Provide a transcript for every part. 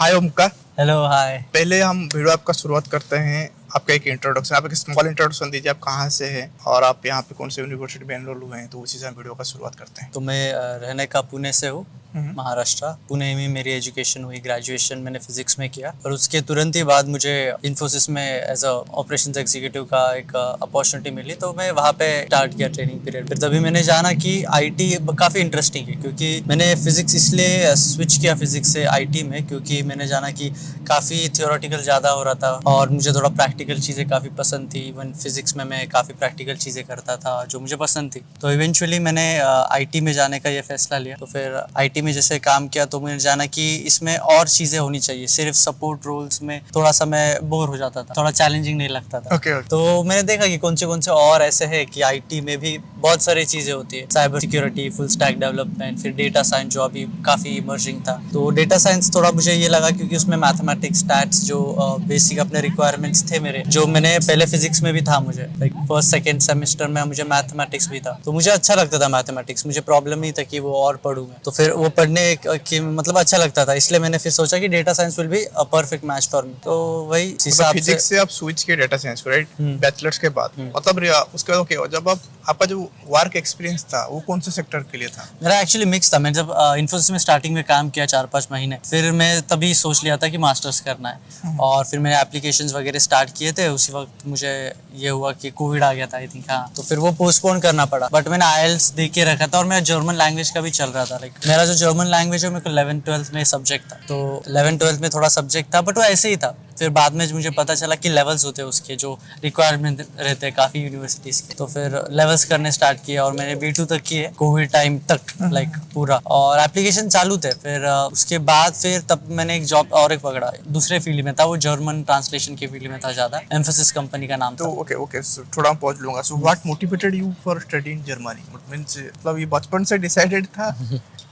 हाय Omkar. Hello hi. पहले हम video आपका शुरुआत करते हैं। आपका एक इंट्रोडक्शन, आप एक स्मॉल इंट्रोडक्शन दीजिए, आप कहाँ से हैं और आप यहाँ पे कौन से यूनिवर्सिटी में एनरोल हुए हैं, तो उसी से हम वीडियो का शुरुआत करते हैं। तो मैं रहने का पुणे से हूँ, हम्म। महाराष्ट्र। पुणे में मेरी एजुकेशन हुई, ग्रेजुएशन मैंने फिजिक्स में किया और उसके तुरंत ही बाद मुझे इन्फोसिस में एज अ ऑपरेशंस एग्जीक्यूटिव का एक अपॉर्चुनिटी मिली, तो मैं वहाँ पे स्टार्ट किया ट्रेनिंग पीरियड। फिर तभी मैंने जाना कि आईटी काफ़ी इंटरेस्टिंग है, क्योंकि मैंने फिजिक्स इसलिए स्विच किया फिजिक्स से आईटी में, क्योंकि मैंने जाना कि काफ़ी थियोरेटिकल ज़्यादा हो रहा था और मुझे थोड़ा प्रैक्टिकल चीज़ें काफ़ी पसंद थी। इवन फिजिक्स में मैं काफ़ी प्रैक्टिकल चीज़ें करता था जो मुझे पसंद थी। तो इवेंचुअली मैंने आईटी में जाने का ये फैसला लिया। तो फिर आईटी में जैसे काम किया तो मैंने जाना कि इसमें और चीज़ें होनी चाहिए, सिर्फ सपोर्ट रोल्स में थोड़ा सा मैं बोर हो जाता था, थोड़ा चैलेंजिंग नहीं लगता था। ओके। तो मैंने देखा कि कौन से और ऐसे है कि आईटी में भी बहुत सारी चीज़ें होती है, cyber security, full stack development, फिर डेटा साइंस जो अभी काफ़ी इमर्जिंग था। तो डेटा साइंस थोड़ा मुझे ये लगा क्योंकि उसमें मैथमेटिक्स, स्टैट्स जो बेसिक अपने रिक्वायरमेंट्स थे मेरे, जो मैंने पहले फिजिक्स में भी था, मुझे लाइक फर्स्ट सेकेंड सेमेस्टर में मुझे मैथमेटिक्स भी था, तो मुझे अच्छा लगता था मैथमेटिक्स। मुझे प्रॉब्लम नहीं था कि वो और पढ़ूँ मैं, तो फिर वो पढ़ने की मतलब अच्छा लगता था, इसलिए मैंने फिर सोचा कि data science will be a perfect match for me. तो वही मतलब हिसाब से फिजिक्स से आप स्विच किए डेटा साइंस को, राइट? हम्म। बैचलर्स के बाद मतलब उसके बाद ओके, जब आप आपका जो वर्क एक्सपीरियंस था वो कौन से सेक्टर के लिए था? मेरा एक्चुअली मिक्स था। मैं जब इन्फोसिस में स्टार्टिंग में काम किया 4-5 महीने, फिर मैं तभी सोच लिया था कि मास्टर्स करना है और फिर मैंने एप्लीकेशंस वगैरह स्टार्ट किए थे। उसी वक्त मुझे ये हुआ कि कोविड आ गया था, आई थिंक। हाँ, तो फिर वो पोस्टपोन करना पड़ा, बट मैंने आईएलटीएस दे के रखा था और मेरा जर्मन लैंग्वेज का भी चल रहा था। लाइक मेरा जो जर्मन लैंग्वेज है, मेरे को 11th-12th में सब्जेक्ट था, तो 11th-12th में थोड़ा सब्जेक्ट था, बट वो ऐसे ही था। फिर बाद में मुझे पता चला कि लेवल्स होते हैं उसके, जो रिक्वायरमेंट रहते हैं काफ़ी यूनिवर्सिटीज़ के, तो फिर लेवल्स करने स्टार्ट किए और मैंने B2 तक किए, कोविड टाइम तक लाइक पूरा, और एप्लीकेशन चालू थे। फिर उसके बाद फिर तब मैंने एक जॉब और एक पकड़ा, दूसरे फील्ड में था, वो जर्मन ट्रांसलेशन के फील्ड में था ज़्यादा। एम्फोसिस कंपनी का नाम तो था। ओके ओके, थोड़ा पहुंच लूंगा। So what motivated you for study in Germany? Means मतलब ये बचपन से डिसाइडेड था?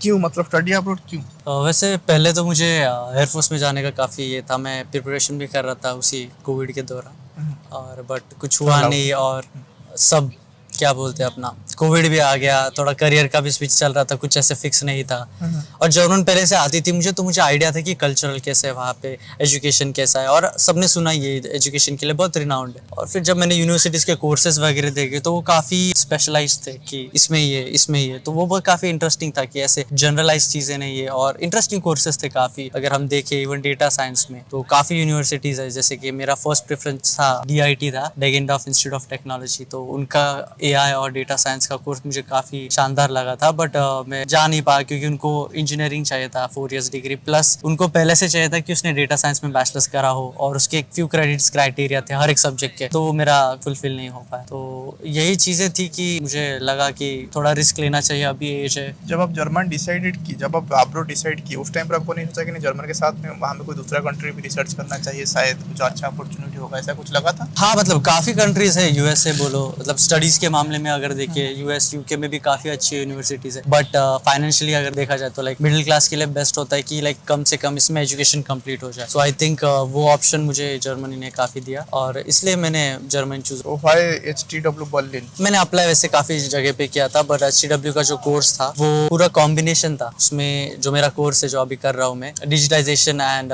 क्यों, मतलब स्टडी अब्रॉड क्यों? वैसे पहले तो मुझे एयरफोर्स में जाने का काफ़ी ये था, मैं प्रिपरेशन भी कर रहा था उसी कोविड के दौरान, और बट कुछ हुआ Fall out. नहीं। और सब क्या बोलते हैं, अपना कोविड भी आ गया, थोड़ा करियर का भी स्विच चल रहा था, कुछ ऐसे फिक्स नहीं था। और जर्मन पहले से आती थी मुझे, तो मुझे आइडिया था कि कल्चरल कैसे है वहाँ पे, एजुकेशन कैसा है, और सबने सुना ये एजुकेशन के लिए बहुत रिनाउंड है। और फिर जब मैंने यूनिवर्सिटीज़ के कोर्सेज वगैरह देखे तो वो काफ़ी स्पेशलाइज थे कि इसमें ये इसमें ये, तो वो काफ़ी इंटरेस्टिंग था कि ऐसे जनरलाइज चीज़ें नहीं है, और इंटरेस्टिंग कोर्सेज थे काफ़ी। अगर हम देखें इवन डेटा साइंस में तो काफ़ी यूनिवर्सिटीज़ है, जैसे कि मेरा फर्स्ट प्रेफरेंस था DIT था, डेगेनडॉर्फ इंस्टीट्यूट ऑफ टेक्नोलॉजी। तो उनका AI और डेटा साइंस का कोर्स मुझे काफ़ी शानदार लगा था, बट मैं जा नहीं पाया क्योंकि उनको इंजीनियरिंग चाहिए था, 4 इयर्स डिग्री, प्लस उनको पहले से चाहिए था कि उसने डेटा साइंस में बैचलर्स करा हो, और उसके एक फ्यू क्रेडिट्स क्राइटेरिया थे हर एक सब्जेक्ट के, तो वो मेरा फुलफिल नहीं हो पाया। तो यही चीज़ें थी कि मुझे लगा कि थोड़ा रिस्क लेना चाहिए, अभी एज है। जब आप जर्मन डिसाइडेड की, जब आप अब्रॉड डिसाइड की, उस टाइम पर आपको नहीं सोचा कि नहीं जर्मन के साथ में वहाँ में कोई दूसरा कंट्री भी रिसर्च करना चाहिए, शायद कुछ अच्छा अपॉर्चुनिटी होगा, ऐसा कुछ लगा था? हाँ, मतलब काफ़ी कंट्रीज़ है, यूएसए बोलो, मतलब स्टडीज़ के मामले में अगर देखिए यूएस यूके में भी काफ़ी अच्छी यूनिवर्सिटीज़ है, बट फाइनेंशियली अगर देखा जाए तो लाइक मिडिल क्लास के लिए बेस्ट होता है कि लाइक कम से कम इसमें एजुकेशन कंप्लीट हो जाए। सो आई थिंक वो ऑप्शन मुझे जर्मनी ने काफ़ी दिया और इसलिए मैंने जर्मन चूज। तो व्हाई HTW बर्लिन? मैंने अप्लाई वैसे काफ़ी जगह पे किया था, बट HTW का जो कोर्स था वो पूरा कॉम्बिनेशन था। उसमें जो मेरा कोर्स है जो अभी कर रहा हूँ मैं, डिजिटाइजेशन एंड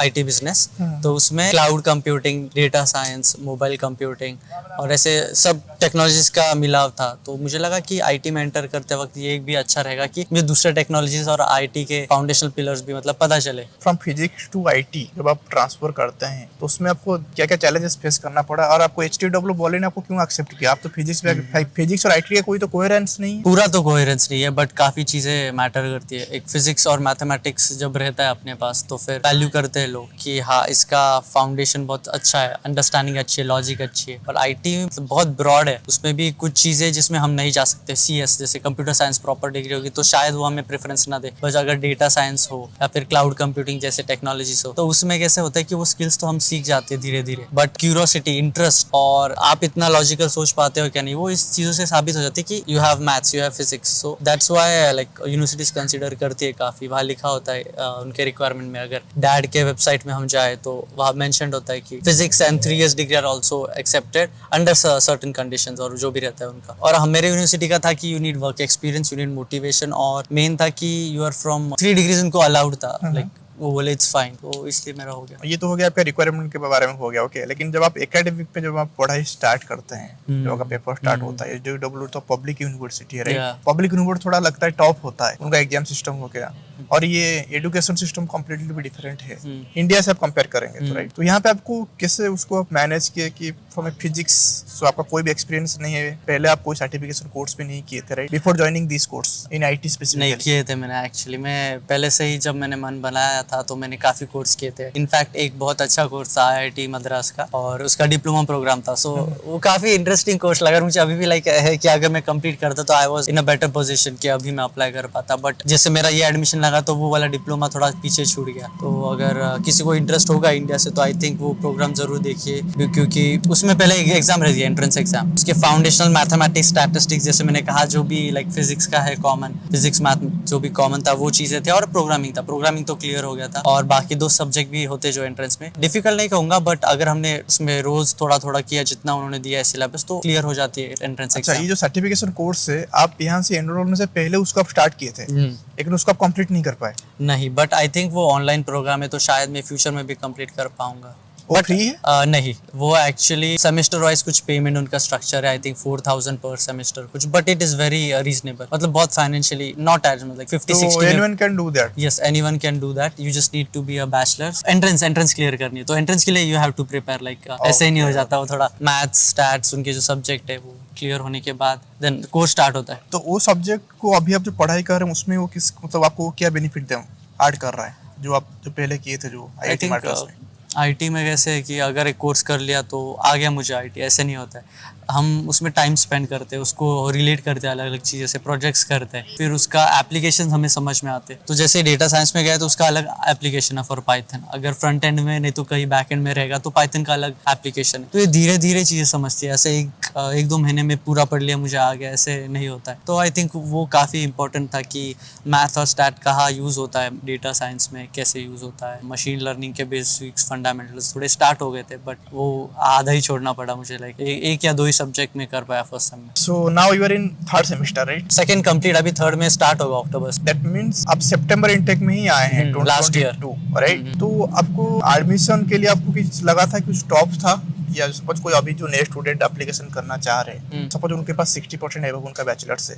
IT बिजनेस, तो उसमें cloud computing, data science, mobile computing और ऐसे सब टेक्नोलॉजीज का मिलाव था। तो मुझे लगा कि आईटी में एंटर करते वक्त ये भी अच्छा रहेगा कि मुझे दूसरे टेक्नोलॉजीज और आईटी के फाउंडेशनल पिलर्स भी मतलब पता चले। फ्रॉम फिजिक्स टू IT जब आप ट्रांसफर करते हैं तो उसमें आपको क्या क्या चैलेंजेस फेस करना पड़ा, और आपको HTW बर्लिन आपको क्यों एक्सेप्ट किया? आप तो फिजिक्स और IT का कोई तो कोहेरेंस नहीं है। पूरा तो कोहेरेंस नहीं है, बट काफ़ी चीज़ें मैटर करती है। एक फिजिक्स और मैथमेटिक्स जब रहता है अपने पास तो फिर वैल्यू करते हैं लोग कि हाँ, इसका फाउंडेशन बहुत अच्छा है, अंडरस्टैंडिंग अच्छी है, लॉजिक अच्छी है। और IT मतलब बहुत ब्रॉड है, उसमें भी कुछ चीज़ें जिसमें हम नहीं जा सकते। CS जैसे कंप्यूटर साइंस प्रॉपर डिग्री होगी तो शायद वो हमें प्रेफरेंस ना दे, बस अगर डेटा साइंस हो या फिर क्लाउड कंप्यूटिंग जैसे टेक्नोलॉजीज हो, तो उसमें कैसे होता है कि वो स्किल्स तो हम सीख जाते हैं धीरे धीरे, बट क्यूरियोसिटी, इंटरेस्ट और आप इतना लॉजिकल सोच पाते हो क्या नहीं, वो इस चीज़ों से साबित हो जाती है कि you have maths, you have physics. So that's why like universities consider करती है काफ़ी। वहाँ लिखा होता है उनके रिक्वायरमेंट में, अगर डैड के वेबसाइट में हम जाए तो वहाँ मेंशन्ड होता है कि physics and 3 years degree are also accepted under certain conditions, और जो भी रहता है उनका। और हम मेरे यूनिवर्सिटी का था कि you need work experience, you need motivation, और मेन था कि यू आर फ्रॉम 3 डिग्रीज उनको अलाउड था, लाइक वो बोले इट्स फाइन, तो इसलिए मेरा हो गया। ये तो हो गया आपका रिक्वायरमेंट के बारे में हो गया, ओके। लेकिन जब आप एकेडमिक पे जब आप पढ़ाई स्टार्ट करते हैं, जब आपका पेपर स्टार्ट होता है, एचडब्ल्यू तो पब्लिक यूनिवर्सिटी है, राइट? Yeah. पब्लिक यूनिवर्सिटी थोड़ा लगता है टॉप होता है, उनका एग्जाम सिस्टम हो गया, और ये एजुकेशन सिस्टम कम्प्लीटली भी डिफरेंट है इंडिया से आप कंपेयर करेंगे तो, राइट? तो यहाँ पे आपको कैसे उसको आप मैनेज किए कि फ्रॉम फिजिक्स, सो आपका कोई भी एक्सपीरियंस नहीं है, पहले आप कोई सर्टिफिकेशन कोर्स भी नहीं किए थे, right? Before joining this course in IT नहीं स्पेसिफिकली। किए थे मैंने, एक्चुअली मैं पहले से ही जब मैंने मन बनाया था तो मैंने काफ़ी कोर्स किए थे। इनफैक्ट एक बहुत अच्छा कोर्स था आईआईटी मद्रास का, और उसका डिप्लोमा प्रोग्राम था। सो वो काफ़ी इंटरेस्टिंग कोर्स लगा मुझे। अभी भी लाइक है कि अगर मैं कंप्लीट करता तो I was in a better position कि अभी मैं अप्लाई कर पाता। बट जैसे मेरा ये एडमिशन लगा तो वो वाला डिप्लोमा थोड़ा पीछे छूट गया। तो अगर किसी को इंटरेस्ट होगा इंडिया से तो आई थिंक वो प्रोग्राम जरूर देखिए, क्योंकि उसमें पहले एक एग्जाम रहती है, एंट्रेंस एग्जाम। उसके फाउंडेशनल मैथमेटिक्स, स्टैटिस्टिक्स, जैसे मैंने कहा जो भी लाइक फिजिक्स का है कॉमन, फिजिक्स मैथ जो भी कॉमन था वो चीज़ें थे, और प्रोग्रामिंग था। प्रोग्रामिंग तो क्लियर हो गया था, और बाकी 2 सब्जेक्ट भी होते जो एंट्रेंस में। डिफिकल्ट नहीं कहूँगा, बट अगर हमने उसमें रोज थोड़ा थोड़ा किया, जितना उन्होंने दिया है सिलेबस, तो क्लियर हो जाती है एंट्रेंस अच्छा, एग्जाम। ये जो सर्टिफिकेशन कोर्स है, आप यहाँ से एनरोल होने से पहले उसको आप स्टार्ट किए थे, लेकिन उसको आप कंप्लीट नहीं कर पाए। नहीं, बट आई थिंक वो ऑनलाइन प्रोग्राम है तो शायद मैं फ्यूचर में भी कंप्लीट कर पाऊंगा। वो फ्री है? नहीं, वो एक्चुअली सेमेस्टर वाइज कुछ पेमेंट उनका स्ट्रक्चर है, आई थिंक 4000 पर सेमेस्टर कुछ, but it is very reasonable. मतलब बहुत फाइनेंशियली नॉट एज मतलब 50-60 में। Anyone can do that? Yes, anyone can do that. You just need to be a bachelors. Entrance clear करनी है, तो entrance के लिए you have to prepare, like ऐसे ही नहीं हो जाता। वो थोड़ा मैथ्स, स्टैट्स, उनके जो सब्जेक्ट है वो क्लियर होने के बाद देन कोर्स स्टार्ट होता है। तो वो सब्जेक्ट को अभी आप जो पढ़ाई कर रहे हैं उसमें वो किस, मतलब आपको क्या बेनिफिट दे ऐड कर रहा है, जो आप जो पहले किए थे जो आई आईआईटी थिंक मद्रास में? आईटी में कैसे है कि अगर एक कोर्स कर लिया तो आ गया मुझे आईटी, ऐसे नहीं होता है। हम उसमें टाइम स्पेंड करते हैं, उसको रिलेट करते हैं अलग अलग चीज़, जैसे प्रोजेक्ट्स करते हैं, फिर उसका एप्लीकेशन हमें समझ में आते हैं। तो जैसे डेटा साइंस में गए तो उसका अलग एप्लीकेशन है फॉर पाइथन, अगर फ्रंट एंड में नहीं तो कहीं बैक एंड में रहेगा तो पाइथन का अलग एप्लीकेशन है। तो ये धीरे धीरे चीज़ें समझती है, ऐसे एक 2 महीने में पूरा पढ़ लिया मुझे आ गया, ऐसे नहीं होता है। तो आई थिंक वो काफ़ी इंपॉर्टेंट था कि मैथ और स्टैट कहाँ यूज़ होता है, डेटा साइंस में कैसे यूज़ होता है, मशीन लर्निंग के बेसिक्स फंडामेंटल्स थोड़े स्टार्ट हो गए थे, बट वो आधा ही छोड़ना पड़ा मुझे, लाइक एक या 2 ही सब्जेक्ट में कर पाया फर्स्ट सेम में। So now you are in third semester, right? Second complete, अभी थर्ड में स्टार्ट होगा अक्टूबर से। दैट मींस आप सितंबर इनटेक में ही आए हैं, last year। 2022, राइट? तो आपको एडमिशन के लिए आपको कुछ लगा था, कुछ टॉप था, या सपोज कोई अभी जो नए स्टूडेंट एप्लीकेशन करना चाह रहे हैं, सपोज उनके पास 60% है उनका बैचलर से,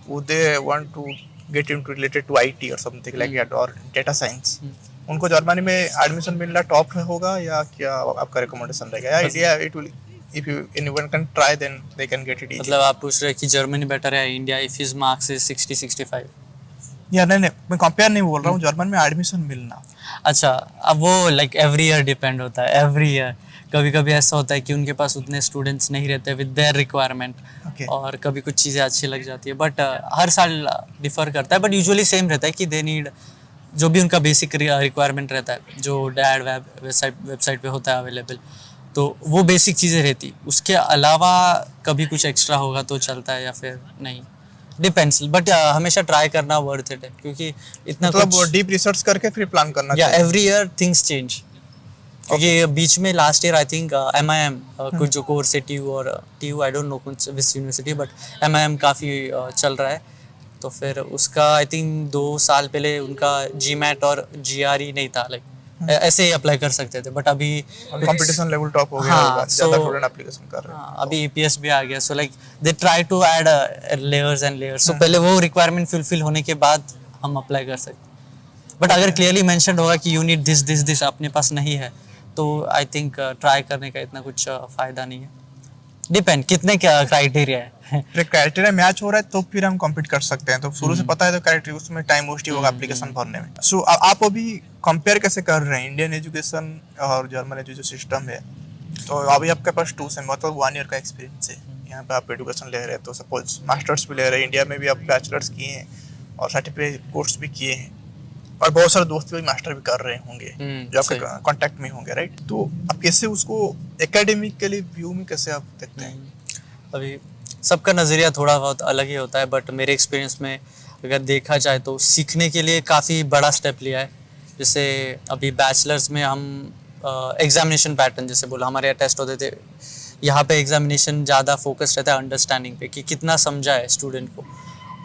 वो they want to get into related to IT और समथिंग लाइक दैट और डेटा साइंस, उनको जर्मनी में एडमिशन मिलना टॉप होगा या क्या आपका रिकमेंडेशन रहेगा, या India it will, if you anyone can try then they can get it easy? मतलब आप पूछ रहे हैं कि जर्मनी बेटर है India if his marks is 60-65? या नहीं, मैं कंपेयर नहीं बोल रहा हूँ, जर्मन में एडमिशन मिलना। अच्छा, अब वो लाइक एवरी ईयर डिपेंड होता है, एवरी ईयर। कभी कभी ऐसा होता है कि उनके पास उतने स्टूडेंट्स नहीं रहते विद देयर रिक्वायरमेंट, और कभी कुछ चीज़ें अच्छी लग जाती है, बट हर साल डिफर करता है, बट यूजुअली सेम रहता है कि दे नीड जो भी उनका बेसिक रिक्वायरमेंट रहता है, जो डैड वेबसाइट पे होता है अवेलेबल, तो वो बेसिक चीज़ें रहती। उसके अलावा कभी कुछ एक्स्ट्रा होगा तो चलता है या फिर नहीं, डिपेंड्स। बट हमेशा ट्राई करना वर्थ इट है, क्योंकि इतना मतलब डीप रिसर्च करके फिर प्लान करना चाहिए। एवरी ईयर थिंग्स चेंज, क्योंकि बीच में last year I think MIM कुछ जो कोर्स है TU आई डोंट नो कुछ विच यूनिवर्सिटी, बट MIM काफ़ी चल रहा है, तो फिर उसका आई थिंक 2 साल पहले उनका GMAT और GRE नहीं था, लाइक ऐसे ही अप्लाई कर सकते थे, बट अभी कंपटीशन लेवल टॉप हो गया होगा, ज्यादा स्टूडेंट एप्लीकेशन कर रहे हैं। अभी EPS भी आ गया, so like they try to add layers and layers, so पहले वो रिक्वायरमेंट फुलफिल होने के बाद हम अप्लाई कर सकते। बट अगर क्लियरली मेंशन्ड होगा कि यू नीड दिस अपने पास नहीं है, तो आई थिंक ट्राई करने का इतना कुछ फायदा नहीं है। डिपेंड कितने क्या क्राइटेरिया है। क्राइटेरिया मैच हो रहा है तो फिर हम कम्पीट कर सकते हैं, तो शुरू से पता है तो क्राइटेरिया उसमें टाइम वेस्ट ही होगा एप्लीकेशन भरने में। सो आप अभी कंपेयर कैसे कर रहे हैं इंडियन एजुकेशन और जर्मन एजुकेशन सिस्टम है? तो अभी आपके पास 2 सेम मतलब 1 ईयर का एक्सपीरियंस है यहाँ पे, आप एजुकेशन ले रहे हैं, तो सपोज मास्टर्स भी ले रहे हैं, इंडिया में भी आप बैचलर्स किए हैं और सर्टिफिकेट कोर्स भी किए हैं, और बहुत सारे दोस्त भी मास्टर भी कर रहे होंगे जो आपके कांटेक्ट में होंगे, राइट? तो आप कैसे उसको एकेडमिक के लिए व्यू में कैसे आप देखते हैं? अभी सबका नज़रिया थोड़ा बहुत अलग ही होता है, बट मेरे एक्सपीरियंस में अगर देखा जाए तो सीखने के लिए काफ़ी बड़ा स्टेप लिया है। जैसे अभी बैचलर्स में हम एग्जामिनेशन पैटर्न जैसे बोला, हमारे यहाँ टेस्ट होते थे, यहाँ पे एग्जामिनेशन ज़्यादा फोकस रहता है अंडरस्टैंडिंग पे कि कितना समझा है स्टूडेंट को,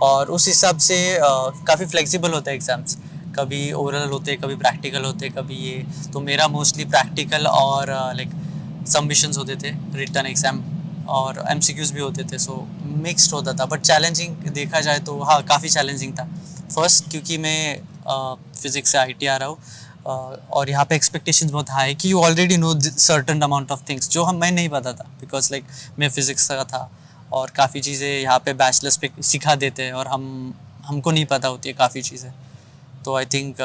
और उस हिसाब से काफ़ी फ्लेक्सिबल होता है एग्ज़ाम्स। कभी ओरल होते, कभी प्रैक्टिकल होते, कभी ये। तो मेरा मोस्टली प्रैक्टिकल और लाइक सबमिशंस होते थे, रिटन एग्जाम और एमसीक्यूज भी होते थे। सो मिक्स्ड होता था, बट चैलेंजिंग देखा जाए तो हाँ काफ़ी चैलेंजिंग था। फर्स्ट क्योंकि मैं फिज़िक्स से आईटी आ रहा हूँ, और यहाँ पे एक्सपेक्टेशंस बहुत हाई कि you already know certain amount of things, जो हम मैं नहीं पता था बिकॉज लाइक मैं फिज़िक्स का था। और काफ़ी चीज़ें यहाँ पे बैचलर्स पे सिखा देते हैं और हमको नहीं पता होती है काफ़ी चीज़ें। तो आई थिंक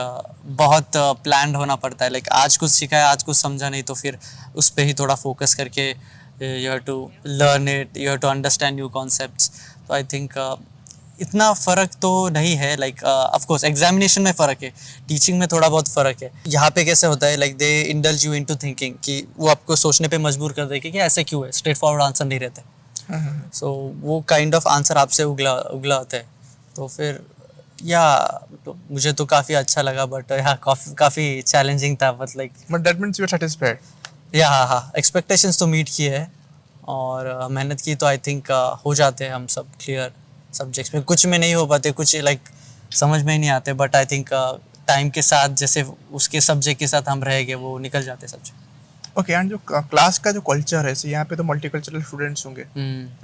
बहुत प्लान्ड होना पड़ता है, लाइक आज कुछ सीखा है, आज कुछ समझा नहीं, तो फिर उस पर ही थोड़ा फोकस करके you have to learn it, you have to understand new concepts. तो आई थिंक इतना फ़र्क तो नहीं है, लाइक ऑफ कोर्स एग्जामिनेशन में फ़र्क है, टीचिंग में थोड़ा बहुत फ़र्क है। यहाँ पे कैसे होता है, like they indulge you into thinking कि वो आपको सोचने पे मजबूर कर देंगे कि ऐसे क्यों है, स्ट्रेट फॉरवर्ड आंसर नहीं रहते। सो वो काइंड ऑफ आंसर आपसे उगला होता है। तो फिर या तो मुझे तो काफ़ी अच्छा लगा, बट यहाँ काफ़ी चैलेंजिंग था, but like but that means you are satisfied. या हाँ, एक्सपेक्टेशंस तो मीट किए है और मेहनत की तो आई थिंक हो जाते हैं हम सब क्लियर सब्जेक्ट्स में। कुछ में नहीं हो पाते, कुछ लाइक समझ में ही नहीं आते, बट आई थिंक टाइम के साथ जैसे उसके सब्जेक्ट के साथ हम रह गए वो निकल जाते सब्जेक्ट। ओके, एंड जो क्लास का जो कल्चर है, so यहाँ पे तो मल्टीकल्चरल स्टूडेंट्स होंगे,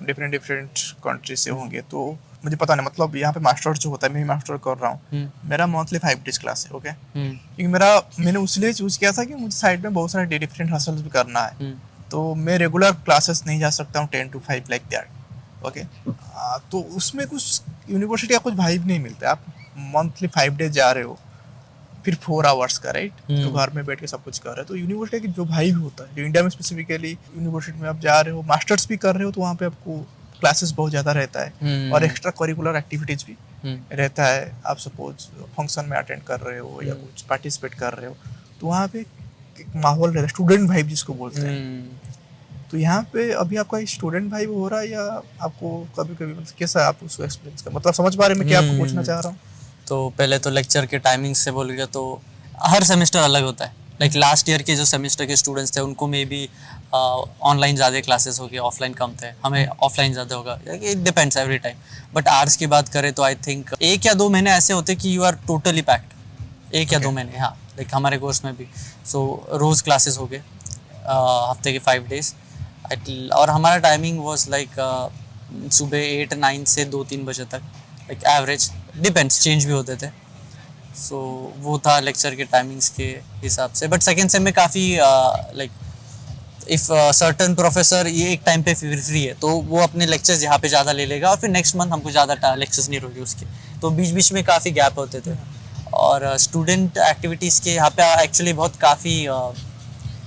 डिफरेंट कंट्री से होंगे, तो मुझे पता नहीं, मतलब यहाँ पे मास्टर जो होता है, मैं ही मास्टर कर रहा हूँ, मेरा मंथली 5 डेज क्लास है। ओके, क्योंकि मैंने उसलिए चूज किया था कि मुझे साइड में बहुत सारे डिफरेंट हसल्स भी करना है, तो मैं रेगुलर क्लासेस नहीं जा सकता हूँ 10 to 5 लाइक दैट। ओके, तो उसमें कुछ यूनिवर्सिटी का कुछ वाइब नहीं मिलता। आप मंथली 5 डेज जा रहे हो, फिर 4 आवर्स का, राइट, तो घर में बैठ के सब कुछ कर रहे हो, तो यूनिवर्सिटी की जो भाई भी होता है, जो इंडिया में स्पेसिफिकली यूनिवर्सिटी में आप जा रहे हो, मास्टर्स भी कर रहे हो, तो वहाँ पे आपको क्लासेस बहुत ज़्यादा रहता है और एक्स्ट्रा करिकुलर एक्टिविटीज़ भी रहता है। आप सपोज फंक्शन में अटेंड कर रहे हो या कुछ पार्टिसिपेट कर रहे हो, तो वहाँ पे एक माहौल रहता है, स्टूडेंट वाइब जिसको बोलते हैं। तो यहाँ पे अभी आपका स्टूडेंट वाइब हो रहा है या आपको कभी कभी मतलब कैसा आप उसको एक्सपीरियंस कर, मतलब समझ पा रहे मैं क्या आपको पूछना चाह रहा हूँ? तो पहले तो लेक्चर के टाइमिंग से बोलोगे तो हर सेमेस्टर अलग होता है। लाइक लास्ट ईयर के जो सेमेस्टर के स्टूडेंट्स थे उनको में भी ऑनलाइन ज़्यादा क्लासेस हो गए, ऑफलाइन कम थे, हमें ऑफलाइन ज़्यादा होगा, it depends every time. But arts की बात करें तो आई थिंक 1 या 2 महीने ऐसे होते कि यू आर टोटली पैक्ड, 1 या 2 महीने, हाँ, लाइक हमारे कोर्स में भी। सो रोज़ क्लासेस हो गए, हफ्ते के 5 डेज, और हमारा टाइमिंग वॉज लाइक सुबह 8-9 से 2-3 बजे तक, लाइक एवरेज, डिपेंड्स, चेंज भी होते थे। सो वो था लेक्चर के टाइमिंग्स के हिसाब से। बट सेकेंड सेम में काफ़ी लाइक इफ़ सर्टन प्रोफेसर ये एक टाइम पे फ्री है तो वो अपने लेक्चर्स यहाँ पे ज़्यादा ले लेगा और फिर नेक्स्ट मंथ हमको ज़्यादा लेक्चर्स नहीं होंगे उसके, तो बीच बीच में काफ़ी गैप होते थे। और स्टूडेंट एक्टिविटीज़ के यहाँ पे एक्चुअली बहुत काफ़ी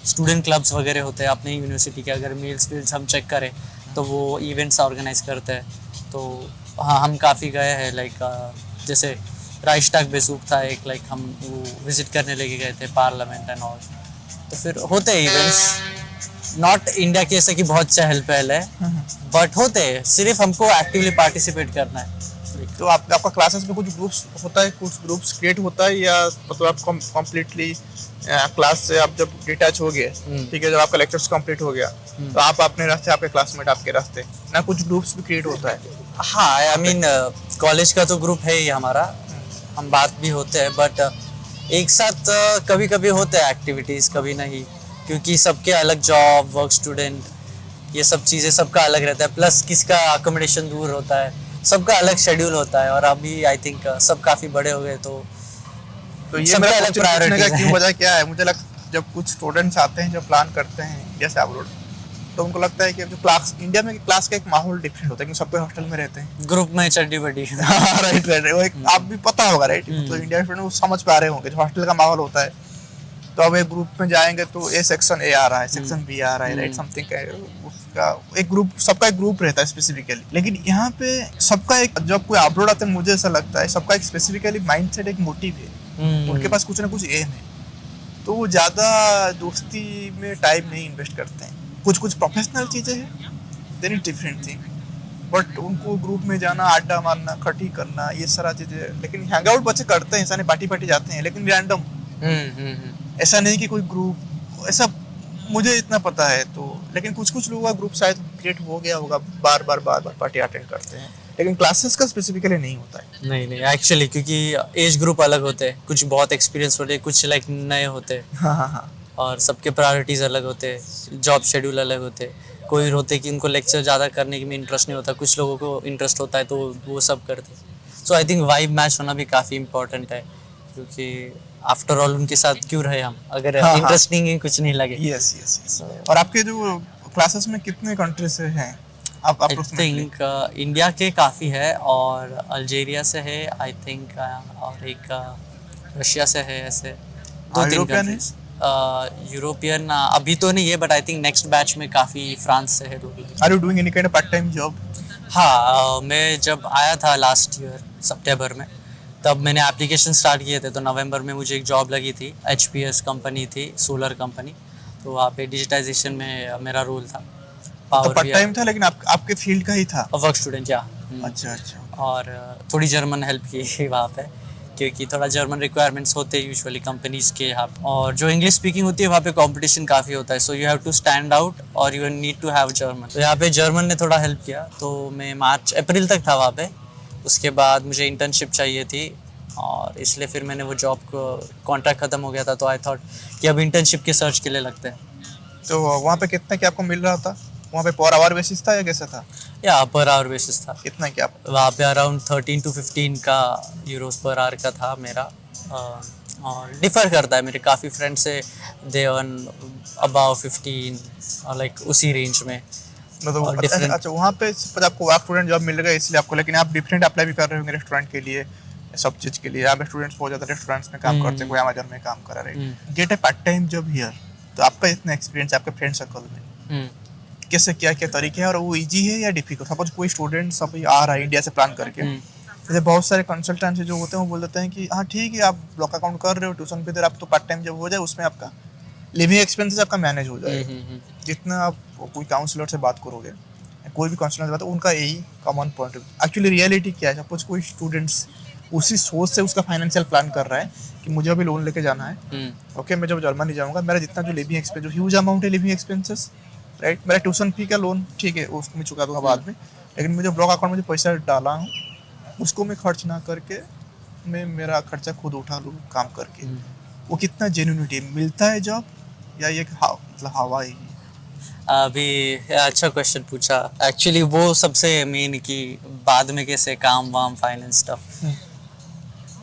स्टूडेंट क्लब्स वगैरह होते हैं अपने यूनिवर्सिटी के। अगर मेल्स वेल्स हम चेक करें तो वो इवेंट्स ऑर्गेनाइज करते हैं। तो हाँ, हम काफ़ी गए हैं, लाइक जैसे राइस्टाग बेसूक था एक, लाइक हम वो विजिट करने लेके गए थे पार्लियामेंट एंड ऑल। तो फिर होते हैं इवेंट्स, नॉट इंडिया के जैसे कि बहुत चहल पहल है, बट होते हैं, सिर्फ हमको एक्टिवली पार्टिसिपेट करना है। तो आपका क्लासेस में कुछ ग्रुप्स होता है, कुछ ग्रुप्स क्रिएट होता है, या मतलब आप कम्प्लीटली क्लास से आप जब डिटैच हो गए, ठीक है, जब आपका लेक्चर्स कंप्लीट हो गया तो आप अपने रास्ते, आपके क्लासमेट आपके रास्ते, ना कुछ ग्रुप्स भी क्रिएट होता है? हाँ, आई मीन कॉलेज का तो ग्रुप है ही हमारा, हम बात भी होते हैं, बट एक साथ कभी कभी होते हैं एक्टिविटीज़, कभी नहीं, क्योंकि सबके अलग जॉब, वर्क, स्टूडेंट, ये सब चीज़ें सबका अलग रहता है। प्लस किसका अकोमोडेशन दूर होता है, सबका अलग शेड्यूल होता है। और अभी आई थिंक सब काफ़ी बड़े हो गए, तो ये मेरा अलग प्रायोरिटीज है। वजह क्या है, मुझे लगता जब कुछ स्टूडेंट्स आते हैं, जब प्लान करते हैं इंडिया से अब्रॉड, तो उनको लगता है कि जो क्लास इंडिया में क्लास का एक माहौल डिफरेंट होता है, क्योंकि सबको हॉस्टल में रहते हैं, ग्रुप में चड्डी बड्डी। राइट राइट, वो एक आप भी पता होगा, राइट, तो इंडिया में वो समझ पा रहे होंगे जो हॉस्टल का माहौल होता है। तो अब एक ग्रुप में जाएंगे तो ए सेक्शन ए आ रहा है, सेक्शन बी आ रहा है, राइट, समथिंग का उसका एक ग्रुप, सबका एक ग्रुप रहता है स्पेसिफिकली। लेकिन यहाँ पे सबका एक, जब कोई अब्रॉड आता है, मुझे ऐसा लगता है सबका एक स्पेसिफिकली माइंडसेट, एक मोटिव है, उनके पास कुछ ना कुछ एम है, तो वो ज़्यादा दोस्ती में टाइम नहीं इन्वेस्ट करते हैं। कुछ कुछ प्रोफेशनल चीज़ें हैं, then is different thing, but उनको ग्रुप में जाना, अड्डा मारना, खटी करना, ये सारा चीज़ें, लेकिन हैंग आउट बच्चे करते हैं, ऐसा नहीं पार्टी जाते हैं, लेकिन रैंडम, ऐसा नहीं कि कोई ग्रुप, ऐसा मुझे इतना पता है। तो लेकिन कुछ कुछ लोगों का ग्रुप शायद क्रिएट हो गया होगा, बार बार पार्टी अटेंड करते हैं। लेकिन क्लासेस का स्पेसिफिकली नहीं होता है। नहीं नहीं एक्चुअली, क्योंकि एज ग्रुप अलग होते हैं, कुछ बहुत एक्सपीरियंस होते हैं, कुछ लाइक नए होते हैं, हाँ हाँ हाँ। और सबके प्रायोरिटीज़ अलग होते हैं, जॉब शेड्यूल अलग होते हैं। कोई होते कि उनको लेक्चर ज़्यादा करने में इंटरेस्ट नहीं होता, कुछ लोगों को इंटरेस्ट होता है तो वो सब करते हैं। सो आई थिंक वाइब मैच होना भी काफ़ी इंपॉर्टेंट है, क्योंकि आफ्टर ऑल उनके साथ क्यों रहे हम अगर हाँ, हाँ। इंटरेस्टिंग ही कुछ नहीं लगे। Yes yes yes. और आपके जो क्लासेस में कितने कंट्री से हैं आप आई अप्रोक्सीमेटली? थिंक इंडिया के काफ़ी है, और अल्जीरिया से है आई थिंक, और एक रशिया से है, ऐसे दो तीन यूरोपियन है? कंट्रीज। यूरोपियन अभी तो नहीं है, but I think next batch में काफ़ी फ्रांस से है लोग। Are you doing any kind of part time job? हाँ, मैं जब आया था लास्ट ईयर सितंबर में, तब मैंने एप्लीकेशन स्टार्ट किए थे, तो नवंबर में मुझे एक जॉब लगी थी, एचपीएस कंपनी थी, सोलर कंपनी। तो वहाँ पे डिजिटाइजेशन में मेरा रोल था। तो पार्ट टाइम था लेकिन आपके फील्ड का ही था? वर्क स्टूडेंट या। अच्छा अच्छा। और थोड़ी जर्मन हेल्प की वहाँ पे, क्योंकि थोड़ा जर्मन रिक्वायरमेंट्स होते हैं यूजुअली कंपनीज के यहाँ पे। और जो इंग्लिश स्पीकिंग होती है वहाँ पे कंपटीशन काफ़ी होता है, so you have to stand out और you need to have German. तो यहाँ पे जर्मन ने थोड़ा हेल्प किया, तो मैं मार्च अप्रैल तक था वहाँ पे। उसके बाद मुझे इंटर्नशिप चाहिए थी, और इसलिए फिर मैंने वो जॉब को, कॉन्ट्रैक्ट ख़त्म हो गया था, तो आई थॉट कि अब इंटर्नशिप के सर्च के लिए लगते हैं। तो वहाँ पे कितना क्या आपको मिल रहा था? वहाँ पे पर आवर बेसिस था या कैसा था? या पर आवर बेसिस था। कितना क्या? वहाँ पे अराउंड 13 to 15 का यूरोस पर आवर का था मेरा। और डिफ़र करता है, मेरे काफ़ी फ्रेंड्स से दे अर्न अबाव 15 और लाइक उसी रेंज में। मतलब और अच्छा different- अच्छा, वहाँ पे सपोज आपको वर्क स्टूडेंट जॉब मिल रहा है इसलिए आपको, लेकिन आप डिफरेंट अप्लाई भी कर रहे होंगे रेस्टोरेंट के लिए, सब चीज़ के लिए। यहाँ पे स्टूडेंट्स बहुत ज़्यादा रेस्टोरेंट्स में काम करते हैं, कोई अमेजन में काम कर रहा है, gate A part time job here. तो आपका इतना एक्सपीरियंस आपके फ्रेंड सर्कल में हम्म, कैसे क्या क्या तरीके हैं, और वो इजी है या डिफिकल्ट? सपोज कोई स्टूडेंट सब आ रहा है इंडिया से प्लान करके, जैसे बहुत सारे कंसल्टेंट जो होते हैं वो बोल देते हैं कि हाँ ठीक है आप ब्लॉक अकाउंट कर रहे हो, ट्यूशन पे दे रहे हो, आप तो पार्ट टाइम जब हो जाए उसमें आपका लिविंग एक्सपेंसेस आपका मैनेज हो जाएगा। जितना आप कोई काउंसलर से बात करोगे, कोई भी काउंसलर से बात, उनका यही कॉमन पॉइंट है। एक्चुअली रियलिटी क्या है, सपोज कोई स्टूडेंट्स उसी सोच से उसका फाइनेंशियल प्लान कर रहा है कि मुझे अभी लोन लेके जाना है, ओके मैं जब जर्मनी जाऊँगा, मेरा जितना जो लिविंग एक्सपेंस, जो ह्यूज अमाउंट है लिविंग एक्सपेंसेस, राइट, मेरा ट्यूशन फी का लोन ठीक है उसको मैं चुका दूंगा बाद में, लेकिन मुझे ब्लॉक अकाउंट में जो पैसा डाला हूँ उसको मैं खर्च ना करके मैं मेरा खर्चा खुद उठा लूँ काम करके। वो कितना जेन्युइनिटी मिलता है जॉब, या ये मतलब हवा ही? अभी अच्छा क्वेश्चन पूछा। एक्चुअली वो सबसे मेन कि बाद में कैसे काम वाम फाइनेंस स्टफ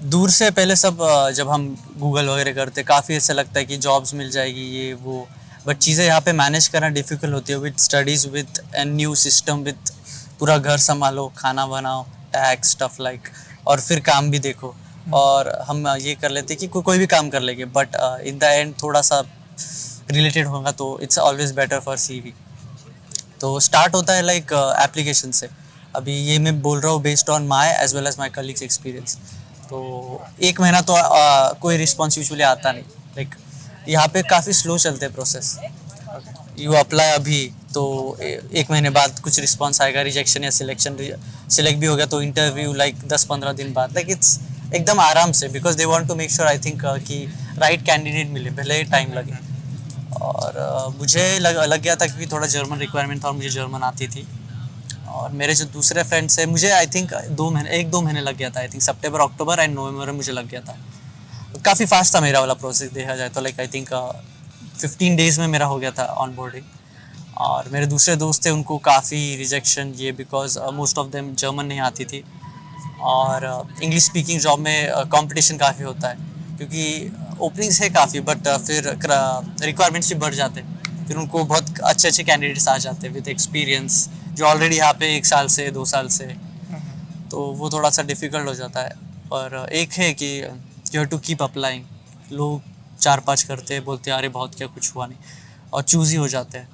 दूर से पहले सब जब हम गूगल वगैरह करते काफ़ी ऐसा लगता है कि जॉब्स मिल जाएगी ये वो, बट चीज़ें यहाँ पे मैनेज करना डिफ़िकल्ट होती है with studies, with an new system, with पूरा घर संभालो, खाना बनाओ, टैक्स स्टफ लाइक, और फिर काम भी देखो। और हम ये कर लेते कि कोई भी काम कर लेंगे, बट इन द एंड थोड़ा सा रिलेटेड होगा तो it's always better for CV. तो स्टार्ट होता है लाइक एप्लीकेशन से। अभी ये मैं बोल रहा हूँ based on my as well as my colleagues experience. तो एक महीना तो कोई रिस्पॉन्स यूजुअली आता नहीं, लाइक यहाँ पे काफ़ी स्लो चलते हैं प्रोसेस। यू अप्लाई अभी तो एक महीने बाद कुछ रिस्पॉन्स आएगा, रिजेक्शन या सिलेक्शन, सिलेक्ट भी हो गया तो इंटरव्यू लाइक 10-15 दिन बाद, लाइक इट्स एकदम आराम से, because they want to make sure I think कि राइट कैंडिडेट मिले, भले टाइम लगे। और मुझे लग गया था क्योंकि थोड़ा जर्मन रिक्वायरमेंट था और मुझे जर्मन आती थी। और मेरे जो दूसरे फ्रेंड्स हैं, मुझे आई थिंक 1-2 महीने लग गया था, I think September, October and November में मुझे लग गया था। काफ़ी फास्ट था मेरा वाला प्रोसेस देखा जाए तो, लाइक आई थिंक 15 डेज़ में मेरा हो गया था ऑन बोर्डिंग। और मेरे दूसरे दोस्त थे उनको काफ़ी रिजेक्शन, ये because most of them German नहीं आती थी, और इंग्लिश स्पीकिंग जॉब में कंपटीशन काफ़ी होता है, क्योंकि ओपनिंग्स है काफ़ी, बट फिर रिक्वायरमेंट्स भी बढ़ जाते हैं, फिर उनको बहुत अच्छे अच्छे कैंडिडेट्स आ जाते हैं विद एक्सपीरियंस जो ऑलरेडी यहाँ पे 1 साल से 2 साल से, तो वो थोड़ा सा डिफ़िकल्ट हो जाता है। पर एक है कि you have to keep applying. लोग 4-5 करते हैं, बोलते हैं अरे बहुत क्या, कुछ हुआ नहीं, और चूज़ ही हो जाते हैं।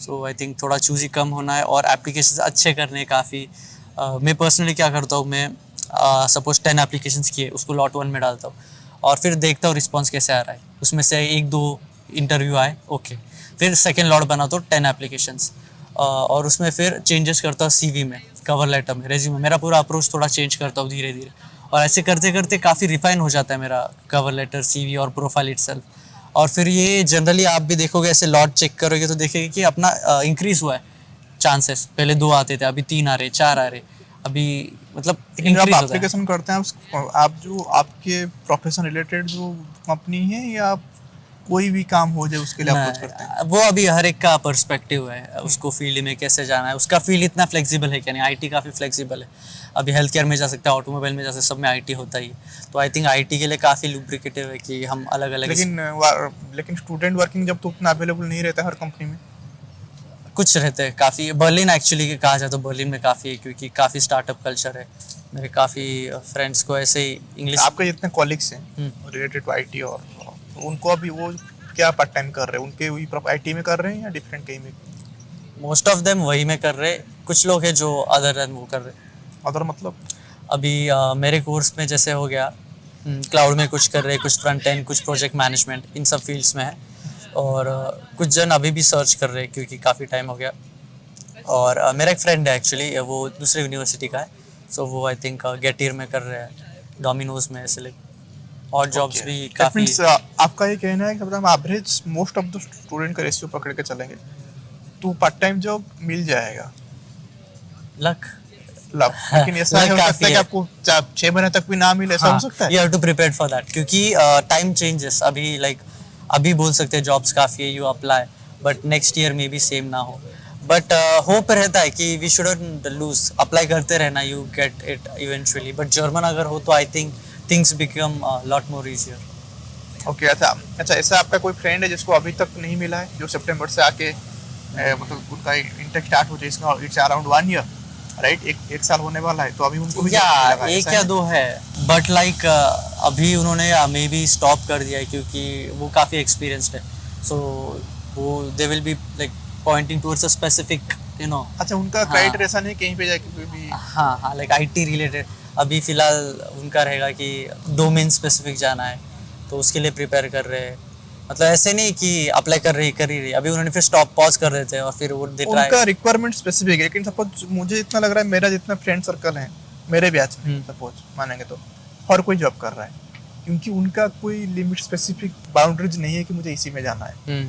सो आई थिंक थोड़ा चूज़ ही कम होना है और एप्लीकेशन अच्छे करने हैं काफ़ी। मैं पर्सनली क्या करता हूँ, मैं सपोज 10 एप्लीकेशंस किए, उसको लॉट 1 में डालता हूँ और फिर देखता हूँ रिस्पॉन्स कैसे आ रहा है। उसमें से 1-2 इंटरव्यू आए, ओके, फिर सेकेंड लॉट बनाता हूँ 10 एप्लीकेशंस, और उसमें फिर चेंजेस करता हूँ CV में, कवर लेटर में, रेज्यूमे, मेरा पूरा अप्रोच थोड़ा चेंज करता हूँ धीरे धीरे, और ऐसे करते करते काफ़ी रिफाइन हो जाता है मेरा कवर लेटर, CV और प्रोफाइल इटसेल्फ। और फिर ये जनरली आप भी देखोगे, ऐसे लॉट चेक करोगे तो देखेंगे कि अपना इंक्रीज़ हुआ है चांसेस। पहले 2 आते थे, अभी 3 आ रहे, 4 आ रहे, अभी मतलब लेकिन जब आप increase होता है। एप्लीकेशन करते हैं आप जो आपके प्रोफेशन रिलेटेड जो कंपनी है या आप कोई भी काम हो जाए उसके लिए अप्रोच करते हैं? नहीं, वो अभी हर एक का पर्सपेक्टिव है, उसको फील्ड में कैसे जाना है, उसका फील्ड इतना फ्लेक्सिबल है क्या नहीं। आईटी काफ़ी फ्लेक्सिबल है, अभी हेल्थ केयर में जा सकता है, ऑटोमोबाइल में जा सकता है, सब में आईटी होता ही है। तो आई थिंक आईटी के लिए काफ़ी लुब्रिकेटिव है कि हम अलग अलग लेकिन स्टूडेंट वर्किंग जब तो उतना अवेलेबल नहीं रहता हर कंपनी में। कुछ रहते हैं काफ़ी। बर्लिन एक्चुअली कहा जाए तो बर्लिन में काफ़ी है, क्योंकि काफ़ी स्टार्टअप कल्चर है। मेरे काफ़ी फ्रेंड्स को ऐसे ही इंग्लिश। आपके जितने कॉलिग्स हैं रिलेटेड टू आईटी और उनको अभी वो क्या पार्ट टाइम कर रहे हैं, उनके वही आईटी में कर रहे हैं या डिफरेंट कहीं में? मोस्ट ऑफ देम वही में कर रहे, कुछ लोग हैं जो अदर देन वो कर रहे। अदर मतलब? अभी मेरे कोर्स में जैसे हो गया, क्लाउड में कुछ कर रहे, कुछ फ्रंट एंड, कुछ प्रोजेक्ट मैनेजमेंट, इन सब फील्ड्स में है। और कुछ जन अभी भी सर्च कर रहे हैं क्योंकि काफ़ी टाइम हो गया। और मेरा एक फ्रेंड है एक्चुअली, वो दूसरे यूनिवर्सिटी का है, सो वो आई थिंक गेटियर में कर रहे हैं, डोमिनोज में सिलेक्ट। और जॉब्स भी दैट काफ़ी। मींस आपका ये कहना है कि मतलब average most of the student का रेशियो पकड़ के चलेंगे तो पार्ट टाइम जॉब मिल जाएगा। लक लव, लेकिन ऐसा लक हो सकता काफ़ी है कि है। आपको 6 महीने तक भी ना मिले, ऐसा हो सकता है? You have to prepare for that, क्योंकि टाइम चेंजेस। अभी लाइक अभी बोल सकते हैं जॉब्स काफ़ी है, you apply, but next year में भी सेम ना हो। बट होप रहता है कि वी शुडंट लूज, अप्लाई करते रहना, you get it eventually. But German अगर हो तो I think things become lot more easier. Okay, अच्छा अच्छा, ऐसा आपका कोई फ्रेंड है जिसको अभी तक नहीं मिला है, जो सितंबर से आके मतलब उनका इंटेक स्टार्ट हो जाए, इसका इट्स अराउंड 1 ईयर राइट, एक साल होने वाला है, तो अभी उनको भी या नहीं लगा, एक ऐसा या है? दो है, बट लाइक अभी उन्होंने मे बी स्टॉप कर दिया है क्योंकि वो काफ़ी एक्सपीरियंस्ड है। सो वो they will be like pointing towards a specific, you know. अच्छा, उनका हाँ क्राइटेरिया ऐसा नहीं कहीं पे जाके कोई भी? हाँ हाँ, लाइक आईटी रिलेटेड अभी फिलहाल उनका रहेगा कि डोमेन स्पेसिफिक जाना है, तो उसके लिए प्रिपेयर कर रहे हैं। मतलब ऐसे नहीं कि अप्लाई कर ही रही, अभी उन्होंने फिर स्टॉप पॉज कर रहे थे और फिर वो दे ट्राई। उनका रिक्वायरमेंट स्पेसिफिक है, लेकिन सपोज मुझे इतना लग रहा है, मेरा जितना फ्रेंड सर्कल है मेरे बैच में सपोज मानेंगे तो हर कोई जॉब कर रहा है, क्योंकि उनका कोई लिमिट स्पेसिफिक बाउंड्रीज नहीं है कि मुझे इसी में जाना है।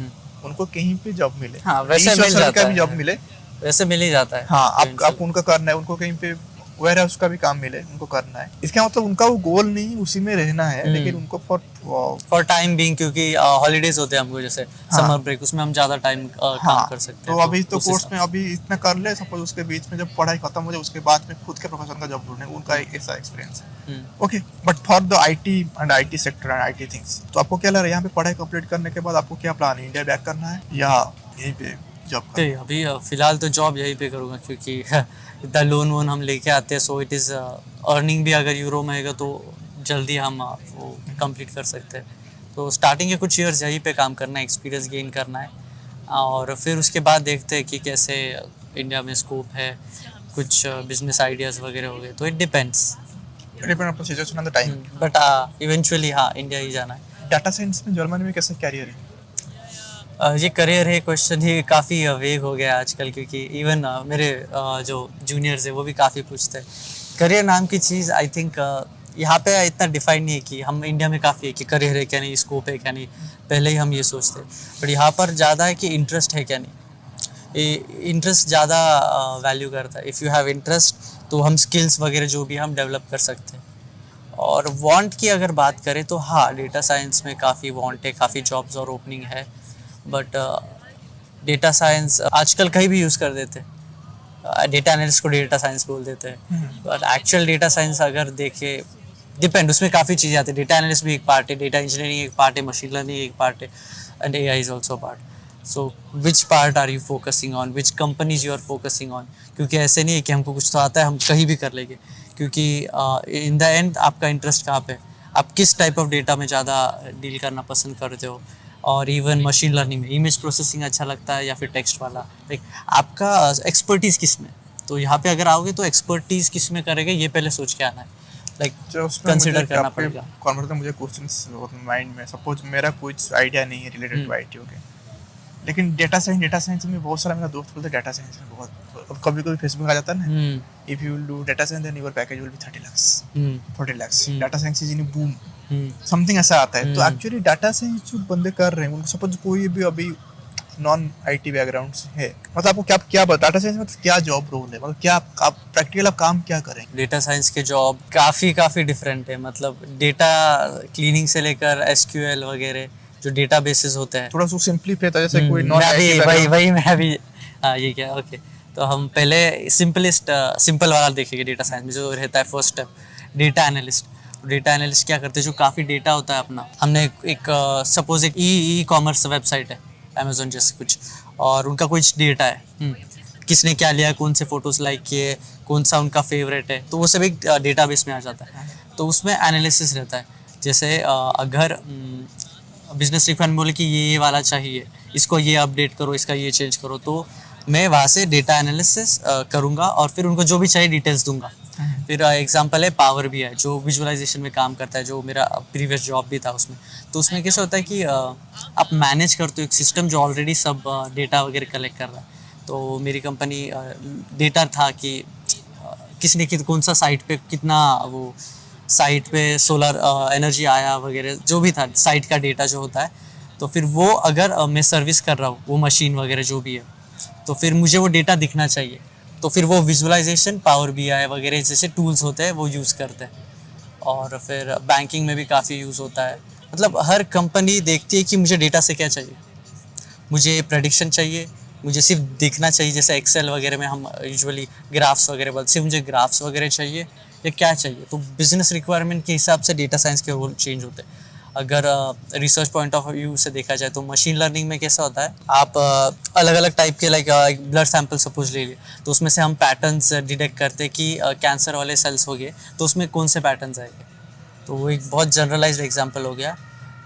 उनको कहीं पे जॉब मिले, हाँ वैसे मिल का जाता भी जॉब है, मिले। वैसे मिल ही जाता है। हाँ, आप उनका करना है, उनको कहीं पे वेयर हाउस का भी काम मिले उनको करना है। इसका मतलब उनका वो गोल नहीं उसी में रहना है, लेकिन उनको फॉर टाइम बीइंग, क्योंकि हॉलीडेज होते हैं हमको, जैसे समर ब्रेक, उसमें हम ज़्यादा टाइम काम कर सकते तो हैं। अभी तो उस कोर्स हिसाब में अभी इतना कर ले, सपोज उसके बीच में जब पढ़ाई खत्म हो जाए उसके बाद में खुद के प्रोफेशन का जॉब ढूंढने, उनका एक ऐसा एक्सपीरियंस है। Okay, but for the IT and IT sector and IT things, तो आपको क्या लग रहा है यहाँ पे पढ़ाई कंप्लीट करने के बाद आपको क्या प्लान है, इंडिया बैक करना है या यहीं पे जॉब करना है? अभी फिलहाल तो जॉब यहीं पे करूँगा, क्योंकि इतना लोन वोन हम लेके आते हैं, सो इट इज़ अर्निंग भी अगर यूरो में आएगा तो जल्दी हम वो कंप्लीट कर सकते हैं। तो स्टार्टिंग के कुछ ईयर्स यहीं पे काम करना है, एक्सपीरियंस गेन करना है, और फिर उसके बाद देखते हैं कि कैसे इंडिया में स्कोप है, कुछ बिजनेस आइडियाज़ वगैरह हो गए, तो it depends. Depend upon situation and the time. But eventually हाँ, इंडिया ही जाना है। डाटा साइंस में जर्मनी में कैसा कैरियर है? ये करियर है क्वेश्चन, ही काफ़ी वेग हो गया आजकल, क्योंकि इवन मेरे जो जूनियर्स है वो भी काफ़ी पूछते हैं करियर नाम की चीज़। आई थिंक यहाँ पे इतना डिफाइन नहीं है कि हम इंडिया में काफ़ी है कि करियर है क्या नहीं, स्कोप है क्या नहीं, पहले ही हम ये सोचते हैं। बट यहाँ पर ज़्यादा है कि इंटरेस्ट है क्या नहीं, इंटरेस्ट ज़्यादा वैल्यू करता है। इफ़ यू हैव इंटरेस्ट तो हम स्किल्स वगैरह जो भी हम डेवलप कर सकते हैं। और वांट की अगर बात करें तो हाँ, डेटा साइंस में काफ़ी वांट है, काफ़ी जॉब्स और ओपनिंग है, बट डेटा साइंस आजकल कहीं भी यूज़ कर देते हैं। डेटा एनालिस्ट को डेटा साइंस बोल देते हैं, बट एक्चुअल डेटा साइंस अगर देखे, डिपेंड, उसमें काफ़ी चीज़ें आती है। डेटा एनालिस्ट भी एक पार्ट है, डेटा इंजीनियरिंग एक पार्ट है, मशीन लर्निंग एक पार्ट है, and AI is also part. So which part are you focusing on, which companies you are focusing on, क्योंकि ऐसे नहीं है कि हमको कुछ तो आता है हम कहीं भी कर लेंगे, क्योंकि इन द एंड आपका इंटरेस्ट कहाँ पे है, आप किस टाइप ऑफ डेटा में ज़्यादा डील करना पसंद करते हो। और इवन मशीन लर्निंग में इमेज प्रोसेसिंग अच्छा लगता है या फिर टेक्स्ट वाला, लाइक आपका एक्सपर्टीज़ किस में। तो यहाँ पे अगर आओगे तो एक्सपर्टीज़ किस में करेंगे ये पहले सोच के आना है, लाइक कंसिडर करना पड़ेगा। कॉन्वर्ट मुझे क्वेश्चंस माइंड में, सपोज मेरा कुछ आइडिया नहीं है रिलेटेड टू आईटी, ओके, लेकिन डेटा साइंस में बहुत सारा मेरा दोस्त बोलते हैं डेटा साइंस में बहुत, अब कभी कभी फेसबुक आ जाता है ना, if you will do data science then your package will be 30 lakhs 40 lakhs, data science is in boom, something ऐसा आता है। तो एक्चुअली डाटा साइंस जो बंदे कर रहे हैं उनको, सपोज कोई भी अभी नॉन आईटी बैकग्राउंड से है, मतलब आपको क्या क्या डाटा साइंस में क्या जॉब रोल है, मतलब क्या आप प्रैक्टिकल आप काम क्या करेंगे? डेटा साइंस के जॉब काफ़ी डिफरेंट है, मतलब डेटा क्लीनिंग से लेकर एसक्यूएल वगैरह जो डेटा बेसिस होते हैं। थोड़ा सा सिंपली रहता है, जैसे कोई नॉन मैं आईटी भी बैकग्राउंड। मैं भी हाँ ये क्या ओके। तो हम पहले सिंपल वाला देखेंगे डेटा साइंस में जो रहता है first step, data analyst. Data analyst क्या करते हैं, जो काफ़ी डेटा होता है अपना, हमने एक सपोज एक ई कॉमर्स वेबसाइट है अमेजोन जैसे कुछ, और उनका कुछ डेटा है, किसने क्या लिया, कौन से फोटोज लाइक किए, कौन सा उनका फेवरेट है, तो वो सब एक डेटाबेस में आ जाता है। तो उसमें एनालिसिस रहता है, जैसे अगर बिजनेस रिक्वायरमेंट बोले कि ये वाला चाहिए, इसको ये अपडेट करो, इसका ये चेंज करो, तो मैं वहाँ से डेटा एनालिसिस करूँगा और फिर उनको जो भी चाहिए डिटेल्स दूंगा। फिर एग्जांपल है पावर भी है जो विजुअलाइजेशन में काम करता है, जो मेरा प्रीवियस जॉब भी था उसमें। तो उसमें कैसे होता है कि आप मैनेज करते हो एक सिस्टम जो ऑलरेडी सब डेटा वगैरह कलेक्ट कर रहा है। तो मेरी कंपनी डेटा था कि किसने कौन सा साइट पे कितना वो साइट पे सोलर एनर्जी आया वगैरह, जो भी था साइट का डेटा जो होता है। तो फिर वो अगर मैं सर्विस कर रहा हूँ वो मशीन वगैरह जो भी है, तो फिर मुझे वो डेटा दिखना चाहिए। तो फिर वो विजुअलाइजेशन पावर बीआई वगैरह जैसे टूल्स होते हैं वो यूज़ करते हैं। और फिर बैंकिंग में भी काफ़ी यूज़ होता है। मतलब हर कंपनी देखती है कि मुझे डेटा से क्या चाहिए, मुझे प्रेडिक्शन चाहिए, मुझे सिर्फ दिखना चाहिए, जैसे एक्सेल वगैरह में हम यूजुअली ग्राफ्स वगैरह बोलते, सिर्फ मुझे ग्राफ्स वगैरह चाहिए या क्या चाहिए। तो बिजनेस रिक्वायरमेंट के हिसाब से डेटा साइंस के रोल चेंज होते हैं। अगर रिसर्च पॉइंट ऑफ व्यू से देखा जाए तो मशीन लर्निंग में कैसा होता है, आप अलग अलग टाइप के लाइक ब्लड सैंपल सपोज ले लिए, तो उसमें से हम पैटर्न्स डिटेक्ट करते हैं कि कैंसर वाले सेल्स हो गए तो उसमें कौन से पैटर्न्स आएंगे। तो वो एक बहुत जनरलाइज्ड एग्जांपल हो गया,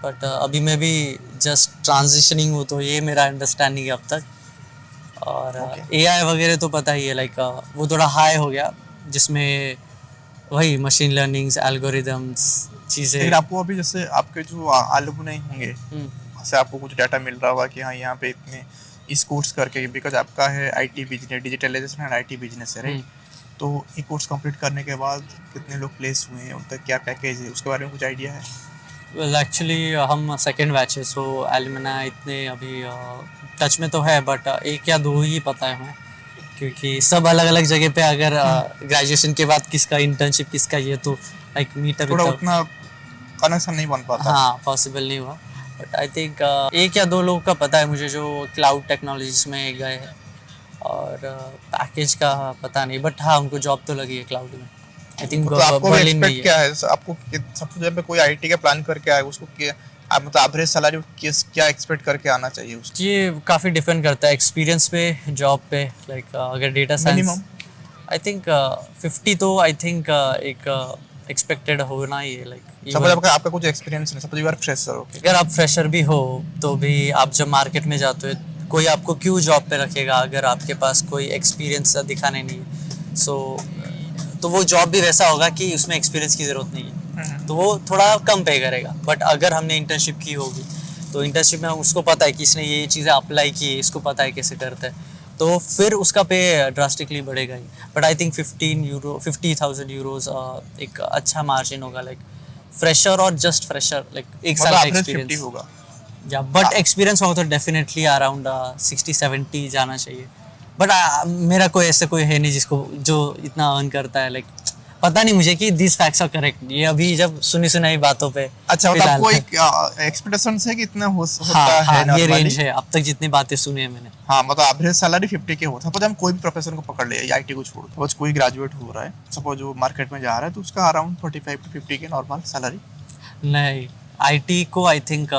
बट अभी मैं भी जस्ट ट्रांजिशनिंग हूँ, तो ये मेरा अंडरस्टैंडिंग है अब तक। और एआई वगैरह तो पता ही है, लाइक वो थोड़ा हाई हो गया, जिसमें वही मशीन लर्निंग्स एल्गोरिदम्स चीज़ें। लेकिन आपको अभी जैसे आपके जो आलू नहीं होंगे, जैसे आपको कुछ डाटा मिल रहा होगा कि हाँ यहाँ पे इतने इस कोर्स करके, बिकॉज आपका है IT business, digitalization and IT business है राइट, तो ये कोर्स कंप्लीट करने के बाद कितने लोग प्लेस हुए हैं, उनका क्या पैकेज है, उसके बारे में कुछ आइडिया है? वेल एक्चुअली हम सेकेंड बैच है, सो एलुमनाई इतने अभी टच में तो है, बट एक या दो ही पता है हमें, क्योंकि सब अलग अलग जगह पे अगर ग्रेजुएशन के बाद किसका इंटर्नशिप किसका ये, तो लाइक मीट अभी थोड़ा तो उतना कनेक्शन नहीं बन पाता। हाँ पॉसिबल नहीं हुआ। बट आई थिंक एक या दो लोगों का पता है मुझे जो क्लाउड टेक्नोलॉजीज में गए हैं, और पैकेज का पता नहीं, बट हाँ उनको जॉब तो लगी है क्लाउड में। आई थिंक तो आपको बर्लिन में ही एक्सपेक्ट है। क्या है, आपको सबसे जब कोई आईटी का प्लान करके आए उसको क्या आप मतलब एवरेज सैलरी क्या एक्सपेक्ट करके आना चाहिए उसको? ये काफ़ी डिपेंड करता है एक्सपीरियंस पे, जॉब पे। लाइक अगर data science minimum I think 50 तो आई थिंक एक एक्सपेक्टेड होना ही है। लाइक सपोज आपका कुछ एक्सपीरियंस नहीं, suppose you are fresher, okay, अगर आप फ्रेशर भी हो तो भी आप जब मार्केट में जाते हो, कोई आपको क्यों जॉब पे रखेगा अगर आपके पास कोई एक्सपीरियंस दिखाने नहीं है। सो तो वो जॉब भी वैसा होगा कि उसमें एक्सपीरियंस की ज़रूरत नहीं है, तो वो थोड़ा कम पे करेगा। बट अगर हमने इंटर्नशिप की होगी तो इंटर्नशिप में उसको पता है कि इसने ये चीज़ें अप्लाई की है, इसको पता है कैसे करते हैं, तो फिर उसका पे ड्रास्टिकली बढ़ेगा ही। बट आई थिंक 50,000 यूरोज एक अच्छा मार्जिन होगा, लाइक फ्रेशर और जस्ट फ्रेशर, लाइक एक साल का मतलब एवरेज 50 एक्सपीरियंस होगा। या बट एक्सपीरियंस होगा तो डेफिनेटली अराउंड 60-70 जाना चाहिए। बट मेरा कोई ऐसे कोई है नहीं जिसको जो इतना अर्न करता है, लाइक पता नहीं मुझे कि दिस फैक्ट्स आर करेक्ट, ये अभी जब सुनी सुनाई बातों पे। अच्छा, मतलब फिलहाल आपको एक एक्सपेक्टेशन है कि इतना होता हाँ है ये नॉर्मली? रेंज है अब तक जितनी बातें सुनी है मैंने। हाँ, मतलब एवरेज सैलरी 50 के होता है। सपोज हम कोई भी प्रोफेशन को पकड़ ले, आईटी को छोड़, सपोज कोई ग्रेजुएट हो रहा है, सपोज वो मार्केट में जा रहा है, तो उसका अराउंड 45 to 50 के नॉर्मल सैलरी। नहीं, आईटी को आई थिंक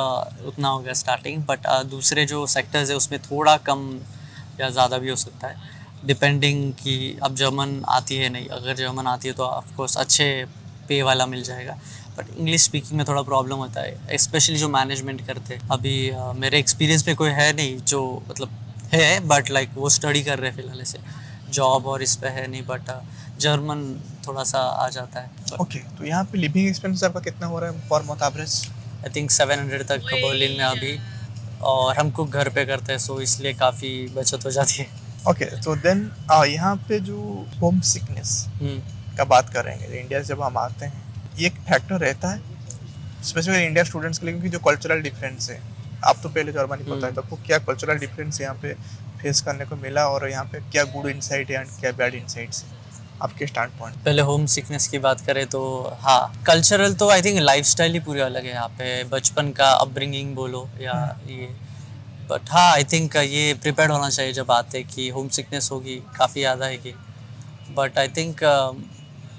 उतना होगा स्टार्टिंग, बट दूसरे जो सेक्टर्स है उसमें थोड़ा कम या ज़्यादा भी हो सकता है, डिपेंडिंग कि अब जर्मन आती है नहीं। अगर जर्मन आती है तो ऑफकोर्स अच्छे पे वाला मिल जाएगा, बट इंग्लिश स्पीकिंग में थोड़ा प्रॉब्लम होता है, स्पेशली जो मैनेजमेंट करते हैं। अभी मेरे एक्सपीरियंस में कोई है नहीं जो मतलब है, बट लाइक वो स्टडी कर रहे हैं फिलहाल, ऐसे जॉब और इस पे है नहीं, बट जर्मन थोड़ा सा आ जाता है। ओके, तो यहाँ पे लिविंग एक्सपेंस आपका कितना हो रहा है per month average? I think 700 तक बर्लिन में अभी, और हमको घर पे करते हैं, सो इसलिए काफ़ी बचत हो जाती है। ओके, तो देन यहाँ पे जो होम सिकनेस का बात करेंगे, इंडिया से जब हम आते हैं, ये एक फैक्टर रहता है स्पेशली इंडिया स्टूडेंट्स के लिए, क्योंकि जो कल्चरल डिफरेंस है, आप तो पहले जर्मनी पता है, तो आपको क्या कल्चरल डिफरेंस यहाँ पे फेस करने को मिला और यहाँ पे क्या गुड इनसाइट है एंड क्या बैड इनसाइट्स है आपके स्टैंड पॉइंट? पहले होम सिकनेस की बात करें तो हाँ, कल्चरल तो आई थिंक लाइफस्टाइल ही पूरी अलग है यहाँ पे, बचपन का अपब्रिंगिंग बोलो या ये, बट हाँ आई थिंक ये प्रिपेयर्ड होना चाहिए जब आते कि होम सिकनेस होगी, काफ़ी ज़्यादा है, बट आई थिंक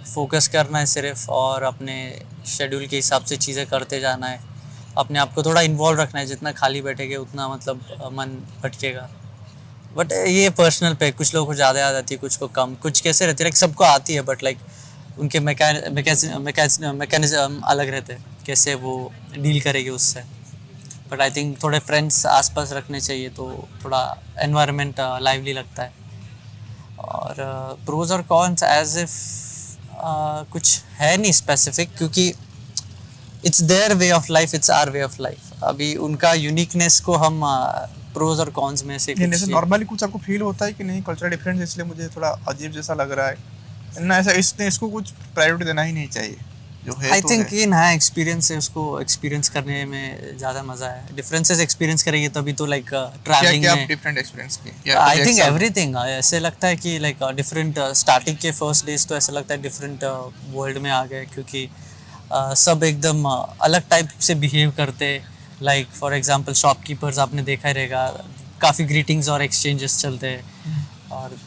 फोकस करना है सिर्फ और अपने शेड्यूल के हिसाब से चीज़ें करते जाना है, अपने आप को थोड़ा इन्वॉल्व रखना है, जितना खाली बैठेंगे उतना मतलब मन भटकेगा। बट ये पर्सनल पे, कुछ लोगों को ज़्यादा याद आती है, कुछ को कम, कुछ कैसे रहती है, लाइक सबको आती है बट लाइक उनके मैकेनिज्म अलग रहते हैं, कैसे वो डील करेंगे उससे। बट आई थिंक थोड़े फ्रेंड्स आसपास रखने चाहिए तो थोड़ा एनवायरनमेंट लाइवली लगता है। और प्रोज और कॉन्स एज इफ कुछ है नहीं स्पेसिफिक, क्योंकि it's their way of life, it's our way of life. अभी उनका यूनिकनेस को हम प्रोज और कॉन्स में से जैसे नॉर्मली कुछ आपको फील होता है कि नहीं कल्चरल डिफरेंस इसलिए मुझे थोड़ा अजीब जैसा लग रहा है ना, ऐसा इसको कुछ प्रायोरिटी देना ही नहीं चाहिए जो है? आई तो थिंक है। ये नया एक्सपीरियंस है, उसको एक्सपीरियंस करने में ज़्यादा मज़ा है। डिफरेंसेस एक्सपीरियंस करेंगे तभी तो लाइक क्या ट्रैवलिंग क्या में डिफरेंट एक्सपीरियंस किए? I think everything. ऐसे लगता है कि लाइक डिफरेंट स्टार्टिंग के फर्स्ट डेज तो ऐसा लगता है डिफरेंट वर्ल्ड में आ गए, क्योंकि सब एकदम अलग टाइप से बिहेव करते। लाइक फॉर एग्जांपल शॉपकीपर्स आपने देखा ही रहेगा, काफ़ी ग्रीटिंग्स और एक्सचेंजेस चलते हैं। और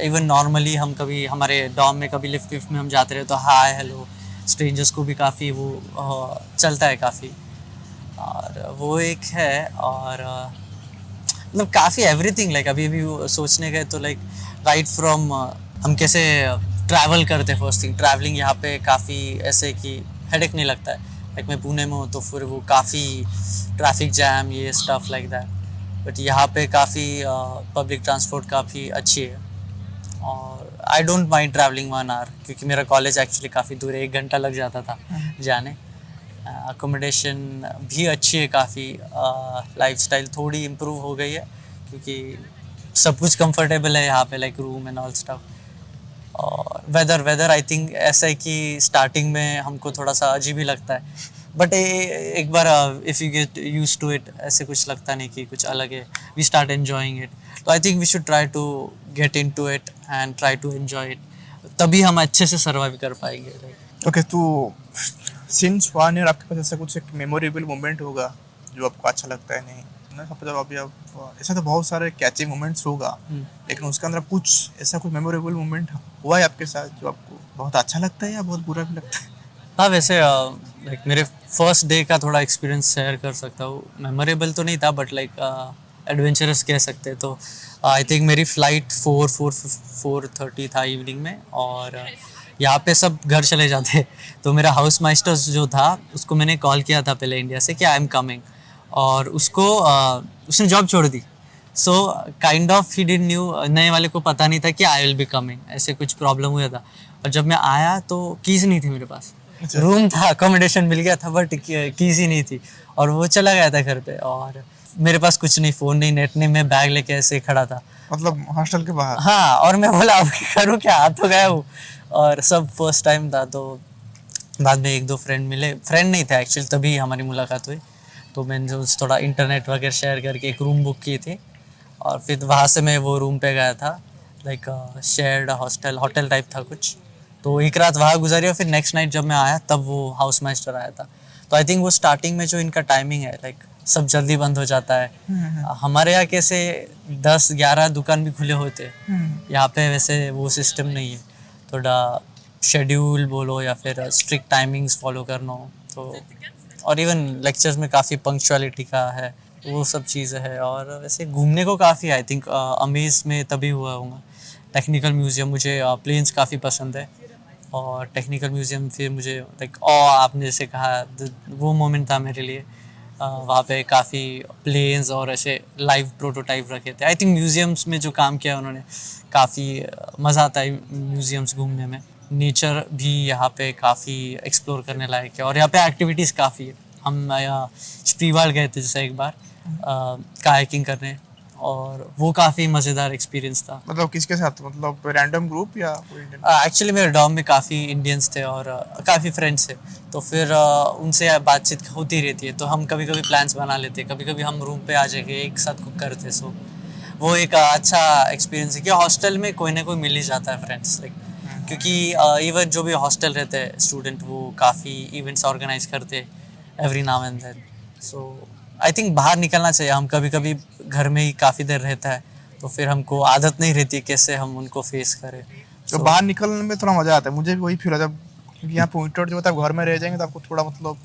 इवन नॉर्मली हम कभी हमारे डॉम में कभी लिफ्ट विफ्ट में हम जाते रहे तो हाय हेलो स्ट्रेंजर्स को भी काफ़ी वो चलता है काफ़ी, और वो एक है। और मतलब काफ़ी एवरीथिंग, लाइक अभी भी वो सोचने गए तो लाइक राइट फ्रॉम हम कैसे ट्रैवल करते हैं। फर्स्ट थिंग ट्रैवलिंग यहाँ पे काफ़ी ऐसे कि हेडेक नहीं लगता है। लाइक मैं पुणे में हूँ तो फिर वो काफ़ी ट्रैफिक जैम ये स्टफ लाइक दैट, बट यहाँ पे काफ़ी पब्लिक ट्रांसपोर्ट काफ़ी अच्छी है। और I don't mind travelling 1 hour, क्योंकि मेरा कॉलेज एक्चुअली काफ़ी दूर है, 1 घंटा लग जाता था जाने। अकोमोडेशन भी अच्छी है काफ़ी, लाइफस्टाइल थोड़ी इम्प्रूव हो गई है क्योंकि सब कुछ कंफर्टेबल है यहाँ पे, like room and all stuff. और वेदर आई थिंक ऐसा है कि स्टार्टिंग में हमको थोड़ा सा अजीब ही लगता है, बट एक बार if you get used to it ऐसे कुछ लगता नहीं कि कुछ अलग है, वी स्टार्ट एन्जॉइंग इट। तो I think we should try to get into it and try to enjoy it, तभी हम अच्छे से सर्वाइव कर पाएंगे। ओके, तो सिंस 1 ईयर आपके पास ऐसा कुछ एक मेमोरेबल मोमेंट होगा जो आपको अच्छा लगता है? नहीं ना, सपोज अभी आप ऐसा तो बहुत सारे कैचिंग मोमेंट्स होगा, लेकिन उसके अंदर कुछ ऐसा कोई मेमोरेबल मोमेंट हुआ है आपके साथ जो आपको बहुत अच्छा लगता है या बहुत बुरा भी लगता है? हाँ वैसे लाइक मेरे फर्स्ट डे का थोड़ा एक्सपीरियंस शेयर कर सकता हूँ। मेमोरेबल तो नहीं था बट लाइक एडवेंचरस कह सकते हैं। तो आई थिंक मेरी फ़्लाइट 4:30 था इवनिंग में, और यहाँ पे सब घर चले जाते। तो मेरा हाउस मास्टर जो था उसको मैंने कॉल किया था पहले इंडिया से कि आई एम कमिंग, और उसको उसने जॉब छोड़ दी। So kind of he didn't new, नए वाले को पता नहीं था कि आई विल बी कमिंग, ऐसे कुछ प्रॉब्लम हुआ था। और जब मैं आया तो कीज़ नहीं थी मेरे पास, रूम था, अकोमोडेशन मिल गया था बट कीज़ ही नहीं थी, और वो चला गया था घर पे, और मेरे पास कुछ नहीं, फ़ोन नहीं, नेट नहीं, मैं बैग लेके ऐसे खड़ा था, मतलब हॉस्टल के बाहर? हाँ। और मैं बोला अब करूँ क्या, आ तो गया हूँ, और सब फर्स्ट टाइम था। तो बाद में 1-2 फ्रेंड मिले, फ्रेंड नहीं थे एक्चुअली, तभी हमारी मुलाकात हुई। तो मैंने थोड़ा इंटरनेट वगैरह शेयर करके एक रूम बुक की थी, और फिर वहाँ से मैं वो रूम पे गया था, लाइक शेयर्ड होटल टाइप था कुछ। तो एक रात वहाँ गुजारी, और फिर नेक्स्ट नाइट जब मैं आया तब वो हाउस मास्टर आया था। तो आई थिंक वो स्टार्टिंग में जो इनका टाइमिंग है, लाइक सब जल्दी बंद हो जाता है। हमारे यहाँ कैसे 10-11 दुकान भी खुले होते हैं, यहाँ पे वैसे वो सिस्टम नहीं है। थोड़ा शेड्यूल बोलो या फिर स्ट्रिक्ट टाइमिंग्स फॉलो करना हो तो, और इवन लेक्चर्स में काफ़ी पंक्चुअलिटी का है, वो सब चीज़ें हैं। और वैसे घूमने को काफ़ी आई थिंक अमेज में तभी हुआ होगा। टेक्निकल म्यूज़ियम, मुझे प्लेन्स काफ़ी पसंद है, और टेक्निकल म्यूज़ियम फिर मुझे लाइक आपने जैसे कहा वो मोमेंट था मेरे लिए। वहाँ पे काफ़ी प्लेन्स और ऐसे लाइव प्रोटोटाइप रखे थे। आई थिंक म्यूज़ियम्स में जो काम किया उन्होंने, काफ़ी मज़ा आता है म्यूज़ियम्स घूमने में। नेचर भी यहाँ पे काफ़ी एक्सप्लोर करने लायक है, और यहाँ पे एक्टिविटीज़ काफ़ी है। हम यहाँ स्प्रीवाल गए थे जैसे एक बार कायाकिंग करने, और वो काफ़ी मज़ेदार एक्सपीरियंस था। मतलब किसके साथ, मतलब रैंडम ग्रुप या कोई इंडियन? एक्चुअली मेरे डॉम में काफ़ी इंडियंस थे और काफ़ी फ्रेंड्स थे, तो फिर उनसे बातचीत होती रहती है, तो हम कभी कभी प्लान्स बना लेते, कभी कभी हम रूम पे आ जाके एक साथ कुक करते। सो वो एक अच्छा एक्सपीरियंस है कि हॉस्टल में कोई ना कोई मिल ही जाता है फ्रेंड्स, लाइक क्योंकि इवन जो भी हॉस्टल रहते हैं स्टूडेंट, वो काफ़ी इवेंट्स ऑर्गेनाइज करते every now and then. So I think बाहर निकलना चाहिए। हम कभी कभी घर में ही काफ़ी देर रहता है, तो फिर हमको आदत नहीं रहती कैसे हम उनको फेस करें। तो बाहर निकलने में थोड़ा मजा आता है, मुझे भी वही फील होता है। क्योंकि यहाँ पे विंटर जो होता है, घर में रह जाएंगे तो आपको थोड़ा मतलब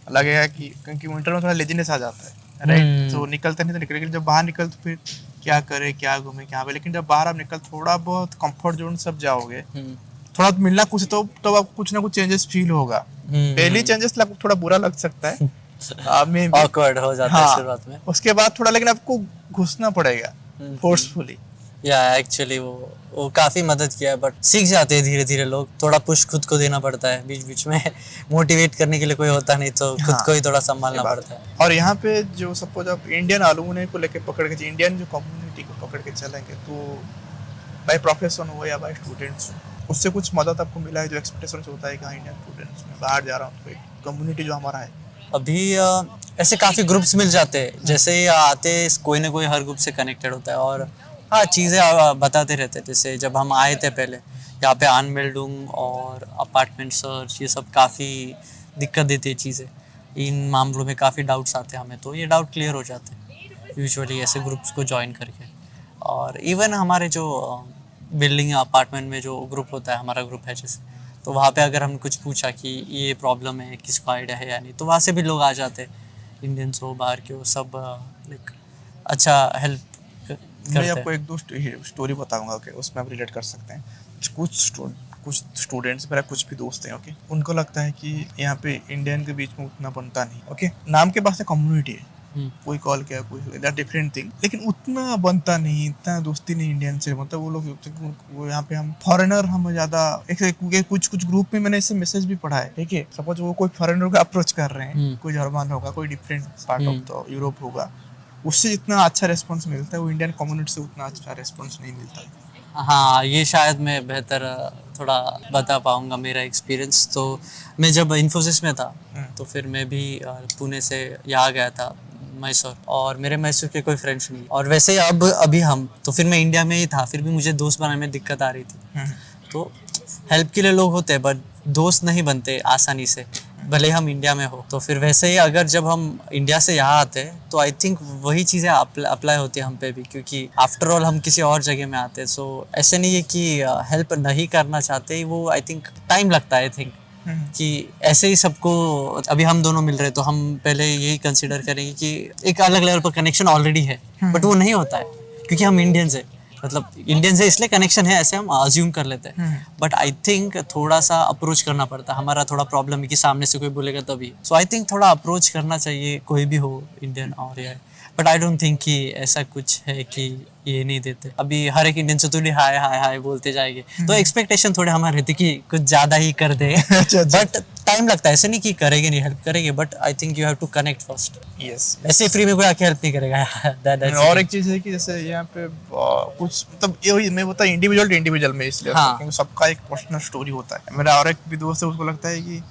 लगेगा कि, क्योंकि विंटर में थोड़ा लेजीनेस आ जाता है, राइट? तो निकलते नहीं तो निकले, लेकिन जब बाहर निकल तो फिर क्या करे, क्या घूमे, क्या पे। लेकिन जब बाहर आप निकल, थोड़ा बहुत कंफर्ट जोन सब जाओगे, थोड़ा मिलना कुछ, तो आपको कुछ ना कुछ चेंजेस फील होगा। पहली चेंजेस आपको थोड़ा बुरा लग सकता है, में ऑकवर्ड हो जाता है शुरुआत में। उसके बाद थोड़ा, लेकिन आपको घुसना पड़ेगा फोर्सफुली। या एक्चुअली वो काफ़ी मदद किया है, बट सीख जाते हैं धीरे धीरे लोग। थोड़ा पुश खुद को देना पड़ता है बीच बीच में मोटिवेट करने के लिए कोई होता नहीं, तो खुद को ही थोड़ा संभालना पड़ता है। और यहाँ पे जो सपोज आप इंडियन आलूमुने को लेके पकड़ के, इंडियन जो कम्युनिटी को पकड़ के चलेंगे, तो बाय प्रोफेशन हो या बाय स्टूडेंट्स हो, उससे कुछ मदद आपको मिला है? जो एक्सपेक्टेशन होता है कि हाँ इंडियन स्टूडेंट्स में बाहर जा रहा हूँ, तो कम्युनिटी जो हमारा है अभी ऐसे काफ़ी ग्रुप्स मिल जाते हैं, जैसे ही आते कोई ना कोई हर ग्रुप से कनेक्टेड होता है, और हाँ चीज़ें बताते रहते हैं। जैसे जब हम आए थे पहले यहाँ पे अनमेल्डुंग और अपार्टमेंट सर्च, ये सब काफ़ी दिक्कत देती है चीज़ें। इन मामलों में काफ़ी डाउट्स आते हैं हमें, तो ये डाउट क्लियर हो जाते हैं यूजुअली ऐसे ग्रुप्स को ज्वाइन करके। और इवन हमारे जो बिल्डिंग या अपार्टमेंट में जो ग्रुप होता है, हमारा ग्रुप है जैसे, तो वहाँ पे अगर हम कुछ पूछा कि ये प्रॉब्लम है, किसको आइडिया है या नहीं, तो वहाँ से भी लोग आ जाते, इंडियंस हो बाहर के हो, सब लाइक अच्छा हेल्प मैं आपको एक दो स्टोरी बताऊंगा, ओके? उसमें आप रिलेट कर सकते हैं। कुछ स्टूडेंट्स, मेरा कुछ भी दोस्त हैं, ओके? उनको लगता है कि यहाँ पे इंडियन के बीच में उतना बनता नहीं, ओके? नाम के पास कम्युनिटी है, कोई कॉल किया, कोई दैट डिफरेंट थिंग, लेकिन उतना बनता नहीं, इतना दोस्ती नहीं इंडियन से। मतलब वो लोग, वो यहाँ पे हम फॉरेनर, हम ज्यादा कुछ ग्रुप में मैंने इससे मैसेज भी पढ़ा है, ठीक है? सपोज वो कोई फॉरेनर को अप्रोच कर रहे हैं, कोई जर्मन होगा, कोई different part of the Europe होगा, उससे जितना अच्छा रेस्पॉन्स मिलता है वो इंडियन कम्युनिटी से उतना अच्छा रेस्पॉन्स नहीं मिलता है। हाँ, ये शायद मैं बेहतर थोड़ा बता पाऊँगा मेरा एक्सपीरियंस। तो मैं जब इन्फोसिस में था, तो फिर मैं भी पुणे से यहाँ गया था मैसूर, और मेरे मैसूर के कोई फ्रेंड्स नहीं। और वैसे अब अभी हम, तो फिर मैं इंडिया में ही था, फिर भी मुझे दोस्त बनाने में दिक्कत आ रही थी। तो हेल्प के लिए लोग होते हैं, बट दोस्त नहीं बनते आसानी से, भले हम इंडिया में हो। तो फिर वैसे ही अगर जब हम इंडिया से यहाँ आते हैं, तो आई थिंक वही चीज़ें अप्लाई होती है हम पे भी, क्योंकि आफ्टर ऑल हम किसी और जगह में आते हैं। सो ऐसे नहीं है कि हेल्प नहीं करना चाहते, वो आई थिंक टाइम लगता है। आई थिंक कि ऐसे ही सबको, अभी हम दोनों मिल रहे हैं तो हम पहले यही कंसिडर करेंगे कि एक अलग लेवल पर कनेक्शन ऑलरेडी है, बट वो नहीं होता है क्योंकि हम इंडियंस है। मतलब इंडियन से इसलिए कनेक्शन है, ऐसे हम अज्यूम कर लेते हैं, बट आई थिंक थोड़ा सा अप्रोच करना पड़ता है। हमारा थोड़ा प्रॉब्लम है कि सामने से कोई बोलेगा तभी। सो आई थिंक थोड़ा अप्रोच करना चाहिए, कोई भी हो, इंडियन और ये। बट आई डोंट थिंक कि ऐसा कुछ है कि ये नहीं देते। अभी हर एक इंडियन से थोड़ी हाय हाय हाय बोलते जाएंगे, तो एक्सपेक्टेशन थोड़े हमारे रहते कि कुछ ज़्यादा ही कर दे। बट टाइम लगता है, ऐसे नहीं कि करेंगे नहीं, हेल्प करेंगे, but I think you have to connect first. Yes, ऐसे फ्री में कोई आके हेल्प नहीं करेगा। और एक चीज है कि जैसे यहाँ पे कुछ मतलब ये मैं बता इंडिविजुअल टू इंडिविजुअल में, इसलिए क्योंकि सबका एक पर्सनल स्टोरी होता है। मेरा और एक भी दोस्त है, उसको लगता है कि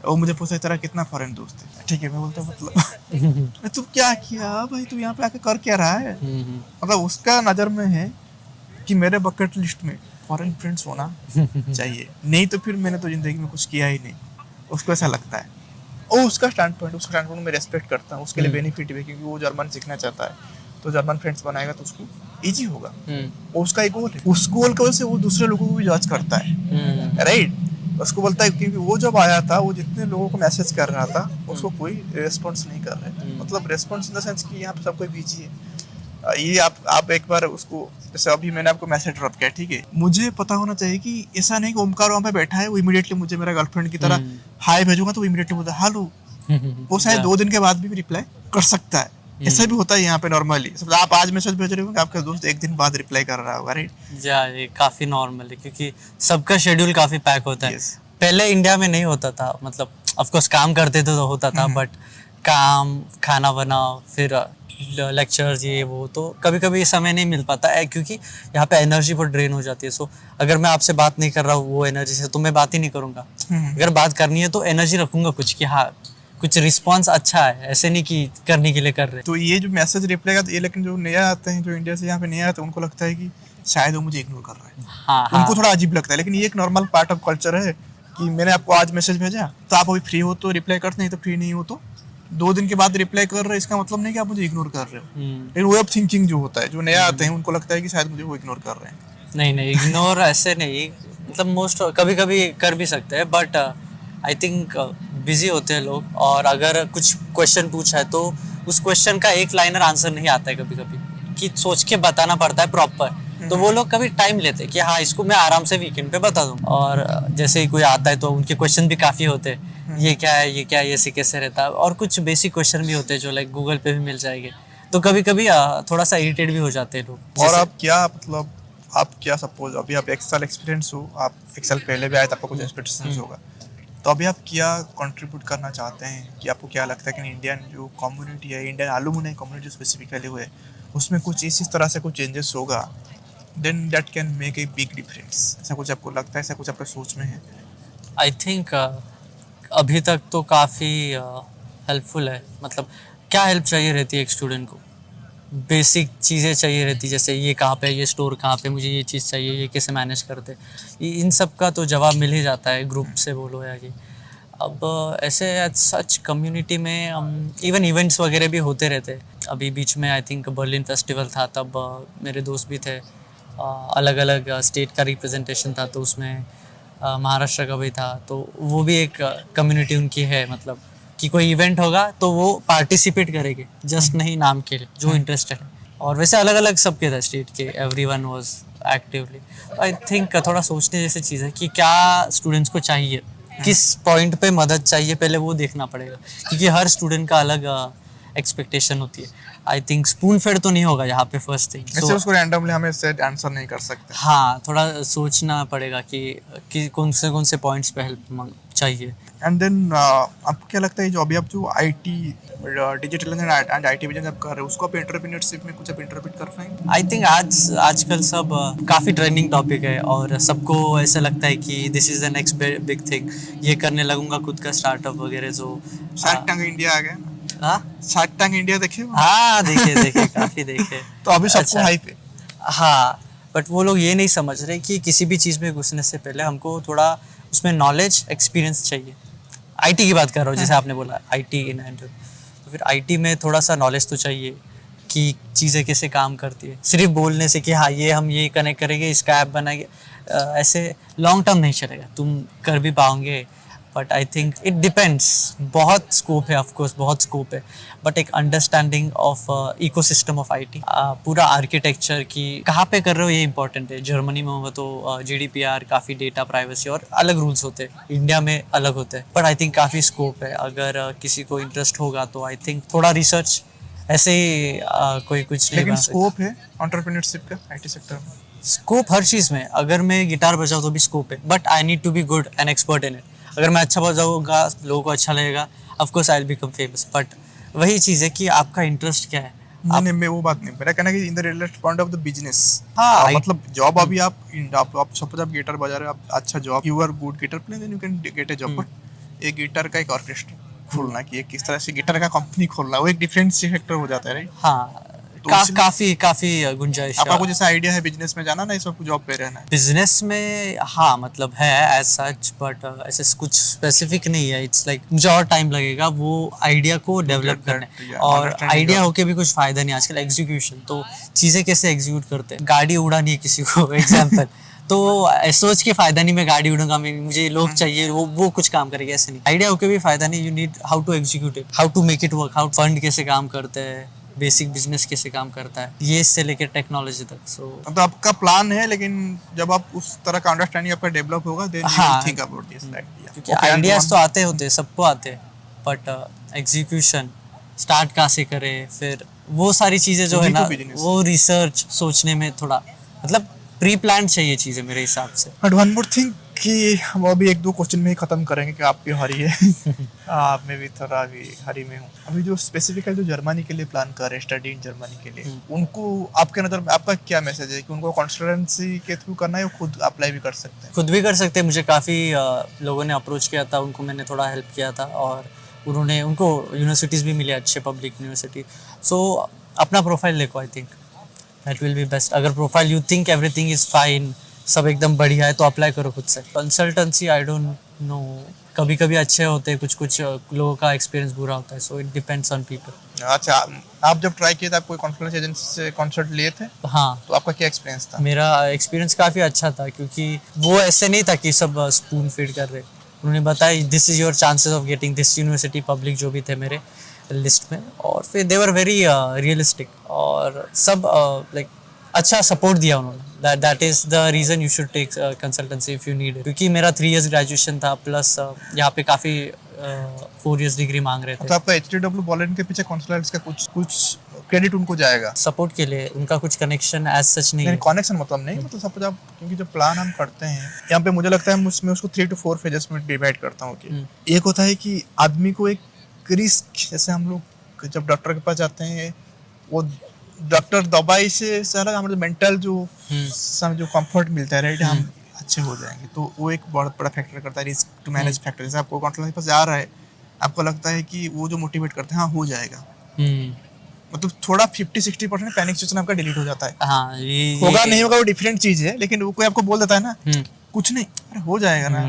वो मुझे पूछा तेरा कितना फॉरेन दोस्त है, ठीक है? मैं बोलता हूँ मतलब तू क्या किया भाई, तू यहाँ पे आके कर क्या रहा है? मतलब उसका नजर में है कि मेरे बकेट लिस्ट में फॉरेन फ्रेंड्स होना चाहिए, नहीं तो फिर मैंने तो जिंदगी में कुछ किया ही नहीं। उसको ऐसा लगता है। और उसका स्टैंड पॉइंट मैं रेस्पेक्ट करता हूँ, उसके लिए बेनिफिट भी, क्योंकि वो जर्मन सीखना चाहता है, तो जर्मन फ्रेंड्स बनाएगा तो उसको इजी होगा। और उसका एक गोल है, उस गोल की वजह से वो दूसरे लोगों को भी जज करता है, राइट? उसको बोलता है, क्योंकि वो जब आया था, वो जितने लोगों को मैसेज कर रहा था, उसको कोई रेस्पॉन्स नहीं कर रहे। मतलब रेस्पॉन्स इन द सेंस कि यहाँ पे सब कोई बिजी है। ये आप एक बार उसको, जैसे अभी मैंने आपको मैसेज ड्रॉप किया, ठीक है? मुझे पता होना चाहिए कि ऐसा नहीं कि ओमकार वहाँ पे बैठा है, वो इमीडिएटली मुझे मेरा गर्लफ्रेंड की तरह हाय भेजूंगा तो वो इमीडिएटली बोलता है हेलो। वो शायद 2 दिन के बाद भी रिप्लाई कर सकता है। ऐसा भी होता है यहाँ पे नॉर्मली। आप आज मैसेज भेज रहे हो, आपका दोस्त 1 दिन बाद रिप्लाई कर रहा होगा, राइट? ये काफी नॉर्मल है, क्योंकि सबका शेड्यूल काफी पैक होता है। पहले इंडिया में नहीं होता था, मतलब ऑफ कोर्स काम करते थे तो होता था, बट काम, खाना बनाओ, फिर लेक्चर्स ये वो, तो कभी कभी समय नहीं मिल पाता है क्योंकि यहाँ पे एनर्जी बहुत ड्रेन हो जाती है। सो अगर मैं आपसे बात नहीं कर रहा हूँ वो एनर्जी से, तो मैं बात ही नहीं करूँगा। अगर बात करनी है तो एनर्जी रखूंगा कुछ कि हाँ कुछ रिस्पॉन्स अच्छा है, ऐसे नहीं कि करने के लिए कर रहे। तो ये जो मैसेज रिप्लाई का, तो ये लेकिन जो नया आते हैं, जो इंडिया से यहाँ पे नया आते हैं, उनको लगता है कि शायद वो मुझे इग्नोर कर रहा है। हाँ हाँ उनको थोड़ा अजीब लगता है, लेकिन ये एक नॉर्मल पार्ट ऑफ कल्चर है कि मैंने आपको आज मैसेज भेजा तो आप अभी फ्री हो तो रिप्लाई करते, नहीं तो फ्री नहीं हो तो 2 दिन के बाद रिप्लाई कर रहे हैं, इसका मतलब नहीं कि आप मुझे इग्नोर कर रहे हो। लेकिन वे ऑफ थिंकिंग जो होता है, जो नया आते हैं उनको लगता है कि शायद मुझे वो इग्नोर कर रहे हैं। नहीं नहीं, इग्नोर ऐसे नहीं, मतलब मोस्ट कभी कभी कर भी सकते हैं, बट आई थिंक बिजी होते हैं लोग, और अगर कुछ क्वेश्चन पूछा है तो उस क्वेश्चन का एक लाइनर आंसर नहीं आता है कभी कभी, कि सोच के बताना पड़ता है प्रॉपर। तो वो लोग कभी टाइम लेते हैं कि हाँ इसको मैं आराम से वीकेंड पे बता दूँ, और जैसे ही कोई आता है तो उनके क्वेश्चन भी काफ़ी होते हैं, ये क्या है, ये क्या है, ये ऐसे कैसे रहता है, और कुछ बेसिक क्वेश्चन भी होते हैं जो लाइक गूगल पे भी मिल जाएंगे। तो कभी कभी थोड़ा सा इरिटेट भी हो जाते हैं लोग। और आप क्या, मतलब आप क्या, सपोज अभी आप एक्सेल एक्सपीरियंस हो, आप एक्सेल पहले भी आए तो आपको कुछ एक्सपेक्टेशंस होगा, तो अभी आप क्या कंट्रीब्यूट करना चाहते हैं, कि आपको क्या लगता है कि इंडियन जो कम्युनिटी है, इंडियन एलुमनाई कम्युनिटी स्पेसिफिकली हुए, उसमें कुछ इस तरह से कुछ चेंजेस होगा, then that can make a big difference. ऐसा कुछ आपको लगता है, ऐसा कुछ आपके सोच में है? आई थिंक अभी तक तो काफ़ी हेल्पफुल है। मतलब क्या हेल्प चाहिए रहती है एक स्टूडेंट को, बेसिक चीज़ें चाहिए रहती, जैसे ये कहाँ पे, ये स्टोर कहाँ पे, मुझे ये चीज़ चाहिए, ये कैसे मैनेज करते, इन सब का तो जवाब मिल ही जाता है ग्रुप से बोलो या कि। अब ऐसे सच कम्युनिटी में इवन इवेंट्स वगैरह भी होते रहते हैं। अभी बीच में आई थिंक बर्लिन फेस्टिवल था, तब मेरे दोस्त भी थे, अलग अलग स्टेट का रिप्रेजेंटेशन था, तो उसमें महाराष्ट्र का भी था, तो वो भी एक कम्युनिटी उनकी है, मतलब कि कोई इवेंट होगा तो वो पार्टिसिपेट करेंगे, जस्ट नहीं नाम के लिए, जो इंटरेस्टेड है। और वैसे अलग अलग सबके था स्टेट के, everyone was actively. I think थोड़ा सोचने जैसी चीज़ है कि क्या स्टूडेंट्स को चाहिए, किस पॉइंट पे मदद चाहिए, पहले वो देखना पड़ेगा, क्योंकि हर स्टूडेंट का अलग एक्सपेक्टेशन होती है। आई थिंक स्पून फेड तो नहीं होगा यहाँ पे फर्स्ट थिंग। ऐसे उसको रैंडमली हमें सेट आंसर नहीं कर सकते। हाँ, थोड़ा सोचना पड़ेगा कि कौन से पॉइंट्स पे हेल्प चाहिए। एंड देन आपको क्या लगता है, जो अभी आप जो IT, digital and IT business आप कर रहे हो, उसको आप एंटरप्रेन्योरशिप में कुछ आप इंटरप्रेट कर पाएंगे? आई थिंक आजकल सब काफ़ी ट्रेंडिंग टॉपिक है, और सबको ऐसा लगता है कि this is the next big thing, ये करने लगूंगा खुद का स्टार्टअप वगैरह। जो शार्क टैंक इंडिया आ गया ना? हाँ शार्क टैंक इंडिया देखे हो? हाँ, देखे काफ़ी देखे। तो अभी सबको अच्छा। हाइप है। हाँ, बट वो लोग ये नहीं समझ रहे कि किसी भी चीज़ में घुसने से पहले हमको थोड़ा उसमें नॉलेज, एक्सपीरियंस चाहिए। आईटी की बात कर रहा हूँ, जैसे आपने बोला आईटी इन एंड, तो फिर आईटी में थोड़ा सा नॉलेज तो चाहिए कि चीज़ें कैसे काम करती है। सिर्फ बोलने से कि हाँ ये हम ये कनेक्ट करेंगे, इसका ऐप बनाएंगे, ऐसे लॉन्ग टर्म नहीं चलेगा, तुम कर भी पाओगे, but I think it depends. बहुत स्कोप है, ऑफकोर्स बहुत स्कोप है, बट एक understanding of ecosystem of IT, पूरा आर्किटेक्चर की कहाँ पे कर रहे हो, ये इंपॉर्टेंट है। जर्मनी में होगा तो जीडीपीआर, काफ़ी डेटा प्राइवेसी और अलग रूल्स होते हैं, इंडिया में अलग होते हैं, बट आई थिंक काफ़ी स्कोप है। अगर किसी को इंटरेस्ट होगा तो आई थिंक थोड़ा रिसर्च, ऐसे ही कोई कुछ नहीं लेकिन बना सकता। स्कोप है एंटरप्रेन्योरशिप का आईटी सेक्टर में? स्कोप हर चीज़ में, अगर मैं गिटार बजाऊँ तो भी स्कोप है, but I need to be good and expert in it. अगर मैं अच्छा बजाऊँगा, लोगों को अच्छा लगेगा, of course I will become famous, but वही चीज़ है कि आपका इंटरेस्ट क्या है। नहीं, मैं वो बात नहीं, मेरा कहना है कि in the related point of the business, हाँ, मतलब जॉब, अभी आप सपोज आप गिटार बजा रहे हो, आप अच्छा job, you are good guitar player, then you can get a job. But एक गिटार का एक ऑर्केस्ट्रा खोलना, कि एक किस तरह से गिटार का कंपनी खोलना, वो एक डिफरेंट सेक्टर हो जाता है, राइट? हाँ, तो इसलिए काफ़ी गुंजाइश आपका कुछ ऐसा आइडिया है बिजनेस में जाना, ना इस वक्त जॉब पे रहना है? बिजनेस में। हाँ, मतलब है एज सच, बट ऐसे कुछ स्पेसिफिक नहीं है। इट्स लाइक मुझे और टाइम लगेगा वो आइडिया को डेवलप करने, और आइडिया होके भी कुछ फायदा नहीं आजकल। एग्जीक्यूशन, तो चीज़ें कैसे एग्जीक्यूट करते हैं, गाड़ी उड़ानी है किसी को एग्जाम्पल, तो सोच के फायदा नहीं, मैं गाड़ी उड़ूंगा, मुझे लोग चाहिए, वो कुछ काम करेगा, ऐसे नहीं। आइडिया होके भी फायदा नहीं, you need how to execute it, how to make it work, how fund कैसे काम करते हैं, बेसिक बिजनेस कैसे काम करता है, ये इससे लेकर टेक्नोलॉजी तक। सो तो आपका प्लान है, लेकिन जब आप उस तरह का अंडरस्टैंडिंग आपका डेवलप होगा, देन यू हाँ, थिंक अबाउट दिस आइडिया। क्योंकि आइडियाज तो आते होते हैं, सबको आते हैं, बट एग्जीक्यूशन स्टार्ट कहाँ से करें, फिर वो सारी चीज़ें जो है ना, वो रिसर्च सोचने में थोड़ा, मतलब प्री प्लान चाहिए चीज़ें मेरे हिसाब से। बट वन मोर थिंग, कि हम अभी एक दो क्वेश्चन में ही खत्म करेंगे कि आप भी हरी है आप में भी थोड़ा अभी हरी में हूँ। अभी जो स्पेसिफिकली जो जर्मनी के लिए प्लान कर रहे हैं स्टडी इन जर्मनी के लिए, उनको आपके नज़र में आपका क्या मैसेज है कि उनको कंसल्टेंसी के थ्रू करना है या खुद अप्लाई भी कर सकते हैं? खुद भी कर सकते हैं। मुझे काफ़ी लोगों ने अप्रोच किया था, उनको मैंने थोड़ा हेल्प किया था और उनको यूनिवर्सिटीज़ भी मिले, अच्छे पब्लिक यूनिवर्सिटी। सो अपना प्रोफाइल देखो, I think that will be best. अगर profile you think everything is fine, सब एकदम बढ़िया है, तो अप्लाई करो खुद से। कंसल्टेंसी आई डोंट नो, कभी कभी अच्छे होते हैं, कुछ कुछ लोगों का एक्सपीरियंस बुरा होता है, so it depends on people. अच्छा, आप जब ट्राई किए थे आप कोई कॉन्फ्रेंस एजेंसी से कंसल्ट लिए थे? हाँ, तो आपका क्या एक्सपीरियंस था? मेरा एक्सपीरियंस काफ़ी अच्छा था, क्योंकि वो ऐसे नहीं था कि सब स्पून फीड कर रहे। उन्होंने बताया this is your chances of getting this university, public जो भी थे मेरे लिस्ट में, और फिर दे वर वेरी रियलिस्टिक और सब लाइक अच्छा सपोर्ट दिया उन्होंने। That is the reason you should take consultancy if you need it, क्योंकि मेरा 3 इयर्स ग्रेजुएशन था, प्लस यहाँ पे काफ़ी 4 इयर्स डिग्री मांग रहे थे। तो आपका HTW बॉलेन के पीछे कंसल्टेंट्स का कुछ क्रेडिट उनको जाएगा? सपोर्ट के लिए उनका कुछ कनेक्शन एज सच नहीं नहीं, है। कनेक्शन मतलब नहीं, मतलब सपोज आप, क्योंकि जो प्लान हम करते हैं यहाँ पे मुझे लगता है उसमें उसको 3 to 4 फेजेस में डिवाइड करता हूँ कि एक होता है कि आदमी को एक रिस्क, जैसे हम लोग जब डॉक्टर के पास जाते हैं, वो डॉक्टर दवाई से सारा हमारे मेंटल जो कंफर्ट मिलता है, राइट, हम अच्छे हो जाएंगे, तो वो एक बहुत बड़ा फैक्टर करता है, रिस्क टू मैनेज फैक्टर। जैसे आपको कंसल्टेंट के पास जा रहा है, आपको लगता है कि वो जो मोटिवेट करते हैं हाँ हो जाएगा, मतलब थोड़ा 50-60% पैनिक सिचुएशन आपका डिलीट हो जाता है। हाँ, होगा नहीं होगा वो डिफरेंट चीज है, लेकिन वो कोई आपको बोल देता है ना कुछ नहीं, अरे हो जाएगा ना,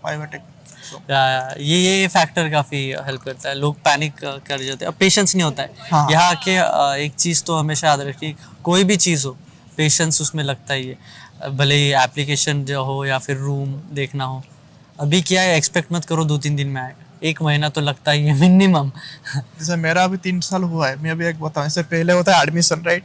बायोमेट्रिक। ये फैक्टर काफ़ी हेल्प करता है। लोग पैनिक कर जाते हैं, अब पेशेंस नहीं होता है। हाँ। यहाँ आके एक चीज़ तो हमेशा याद रखिए, कोई भी चीज़ हो पेशेंस उसमें लगता ही है, भले ही एप्लीकेशन जो हो या फिर रूम देखना हो। अभी क्या है, एक्सपेक्ट मत करो 2-3 दिन में आएगा, 1 महीना तो लगता ही है मिनिमम। जैसे मेरा अभी 3 साल हुआ है, मैं अभी एक बताऊँ, इससे पहले होता है एडमिशन, राइट,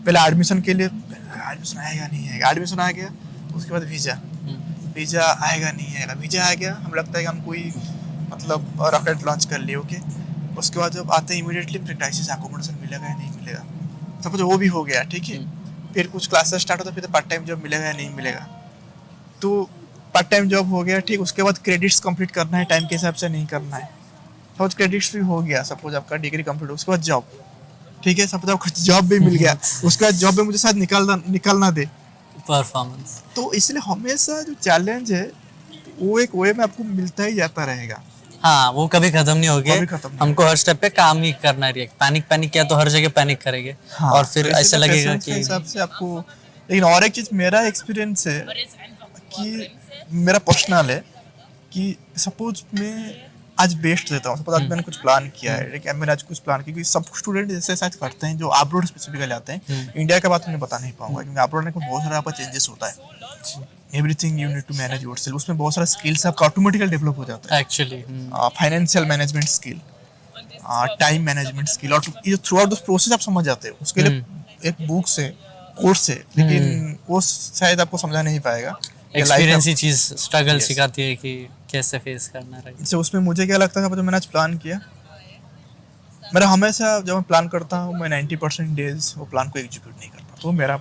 पहले एडमिशन के लिए एडमिशन आएगा नहीं आएगा, एडमिशन आ गया, उसके बाद वीज़ा आएगा नहीं आएगा, वीज़ा आ गया, हम लगता है कि हम कोई मतलब रॉकेट लॉन्च कर लिए, ओके, उसके बाद जब आते हैं इमीडिएटली फिर क्राइसिस, अकोमोडेशन मिलेगा या नहीं मिलेगा, सपोज वो भी हो गया, ठीक है, फिर कुछ क्लासेस स्टार्ट होता है, फिर पार्ट टाइम जॉब मिलेगा या नहीं मिलेगा, तो पार्ट टाइम जॉब हो गया, ठीक, उसके बाद क्रेडिट्स कंप्लीट करना है, टाइम के हिसाब से नहीं करना है, सपोज क्रेडिट्स भी हो गया, सपोज आपका डिग्री कंप्लीट, उसके बाद जॉब, ठीक है, सपोज आपको जॉब भी मिल गया, उसके बाद जॉब में मुझे शायद निकालना दे परफॉर्मेंस। तो इसलिए हमेशा जो चैलेंज है वो एक वे में आपको मिलता ही जाता रहेगा, हाँ, वो कभी खत्म नहीं होगी। कभी खत्म नहीं हमको हर स्टेप पे काम ही करना है। पैनिक किया तो हर जगह पैनिक करेंगे। हाँ, और फिर तो ऐसा इसीलिए लगेगा patience के कि हिसाब से आपको। लेकिन और एक चीज मेरा एक्सपीरियंस है कि मेरा पर्सनल है कि सपोज मैं आज बेस्ट देता हूँ, सपोज आज मैंने कुछ प्लान किया है, ठीक है, मैंने आज कुछ प्लान किया, क्योंकि सब स्टूडेंट जैसे शायद करते हैं जो अब्रॉड स्पेसिफिकली आते हैं, इंडिया के बात मैं बता नहीं पाऊंगा, क्योंकि अब्रॉड में बहुत सारा आपका चेंजेस होता है, everything you need to manage yourself, उसमें बहुत सारा स्किल्स आपका ऑटोमेटिकली डेवलप हो जाता है, actually financial management skill, time management skill, और ये थ्रू आउट द प्रोसेस आप समझ जाते हो, उसके लिए एक बुक से कोर्स है, लेकिन वो शायद आपको समझा नहीं पाएगा, एक्सपीरियंस ही चीज स्ट्रगल सिखाती है कि कैसे फेस करना है। जैसे उसमें मुझे क्या लगता था, जब मैंने आज प्लान किया, मेरा हमेशा जब मैं प्लान करता हूँ मैं 90% डेज वो प्लान को एग्जीक्यूट नहीं कर पाता, तो मेरा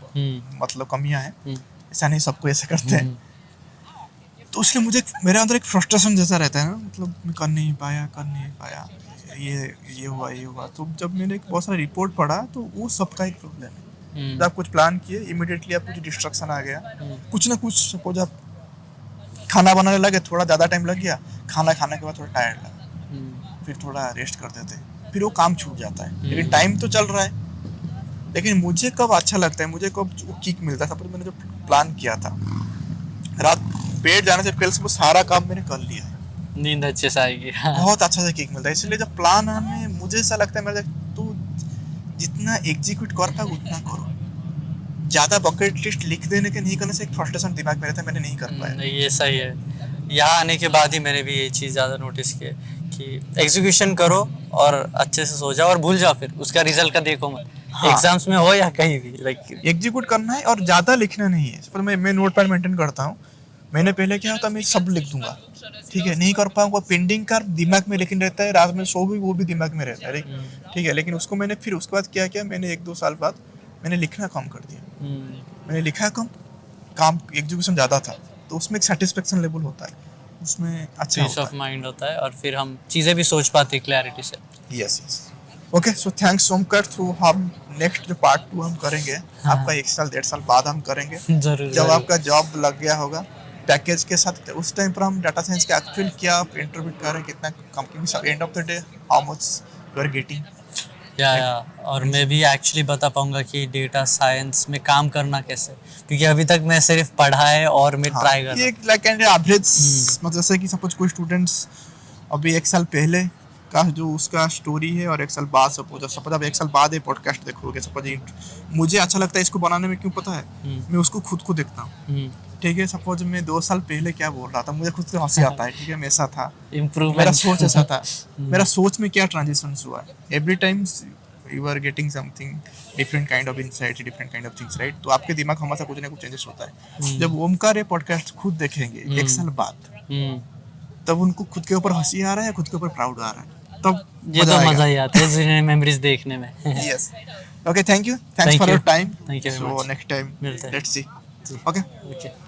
मतलब कमियां हैं, ऐसा नहीं सबको ऐसे करते हैं, तो इसलिए मुझे मेरे अंदर एक फ्रस्ट्रेशन जैसा रहता है ना, मतलब मैं कर नहीं पाया, ये हुआ, तो जब मैंने बहुत सारा रिपोर्ट पढ़ा तो वो सबका एक प्रॉब्लम है। जब आप कुछ प्लान किए, इमीडिएटली आपको कुछ डिस्ट्रक्शन आ गया, कुछ ना कुछ, सपोज आप खाना बनाने लगे, थोड़ा ज़्यादा टाइम लग गया, खाना खाने के बाद थोड़ा टायर्ड लगा, फिर थोड़ा रेस्ट कर देते, फिर वो काम छूट जाता है, लेकिन टाइम तो चल रहा है। लेकिन मुझे कब अच्छा लगता है, मुझे कब किक मिलता है, सपोज मैंने जो प्लान किया था, रात बेड जाने से पहले वो सारा काम मैंने कर लिया है, नींद अच्छे से आएगी। बहुत अच्छा से किक मिलता है। इसलिए जब प्लान हमें, मुझे ऐसा लगता है मेरे, तो जितना एग्जीक्यूट कर पाए उतना करो, ज़्यादा बकेट लिस्ट लिख देने के नहीं करने से एक फ्रस्ट्रेशन दिमाग में रहता है, मैंने नहीं कर पाया। ये सही है। यहाँ आने के बाद ही मैंने भी ये चीज़ ज़्यादा नोटिस की है कि एग्जीक्यूशन करो और अच्छे से सो जाओ और भूल जाओ, फिर उसका रिजल्ट का देखो मत। हाँ। एग्जाम्स में हो या कहीं भी, लाइक एग्जीक्यूट करना है और ज़्यादा लिखना नहीं है। पर मैं नोट पैड मेंटेन करता हूँ, मैंने पहले क्या होता, मैं सब लिख दूंगा, ठीक है, नहीं कर पाऊंगा, पेंडिंग का दिमाग में लेकिन रहता है, रात में सो भी वो भी दिमाग में रहता है, ठीक है, लेकिन उसको मैंने फिर उसके बाद क्या किया, मैंने 1-2 साल बाद मैंने लिखना कम कर दिया, मैंने लिखा कम, काम एग्जीक्यूशन ज़्यादा था, तो उसमें एक सेटिस्फेक्शन लेवल होता है, उसमें अच्छा पीस ऑफ माइंड होता है और फिर हम चीज़ें भी सोच पाते क्लैरिटी से। Yes yes. Okay, so thanks Somkar. तो हम नेक्स्ट जो पार्ट 2 हम करेंगे, हाँ। आपका 1 साल 1.5 साल बाद हम करेंगे, जरूर जब जरूर। आपका जॉब लग गया होगा पैकेज के साथ, उस टाइम पर हम डाटा साइंस के एक्चुअल क्या आप इंटरव्यू कर रहे हैं, कितना company and of the day how much you are getting. या और मैं भी एक्चुअली बता पाऊंगा कि डेटा साइंस में काम करना कैसे, क्योंकि अभी तक मैं सिर्फ पढ़ा है और मैं ट्राई कर रहा ये लाइक एंड एवरेज, मतलब जैसे कि सपोज कोई स्टूडेंट्स अभी 1 साल पहले का जो उसका स्टोरी है और 1 साल बाद, सपोज आप 1 साल बाद ये पॉडकास्ट देखोगे, सपोज मुझे अच्छा लगता है इसको बनाने में, क्यों पता है, मैं उसको खुद को देखता हूँ, हूँ। ठीक है। सपोज मैं 2 साल पहले क्या बोल रहा था, मुझे खुद से हंसी आता है, ठीक है, मैं ऐसा था, इम्प्रूवमेंट। मेरा सोच ऐसा था, मेरा सोच में क्या ट्रांजिशन हुआ है, every time you are getting something different kind of insight, different kind of things, right. तो आपके दिमाग हमेशा कुछ ना कुछ चेंजेस होता है। जब ओमकार ये पॉडकास्ट खुद देखेंगे 1 साल बाद, तब उनको खुद के ऊपर हंसी आ रहा है या खुद के ऊपर प्राउड आ रहा है, तब ये तो मजा ही आता है मेमोरीज देखने में। Yes. Okay, thank you, thanks Thank for you. Your time. Thank you very so much. Next time मिलते हैं। Let's see. ओके। ओके।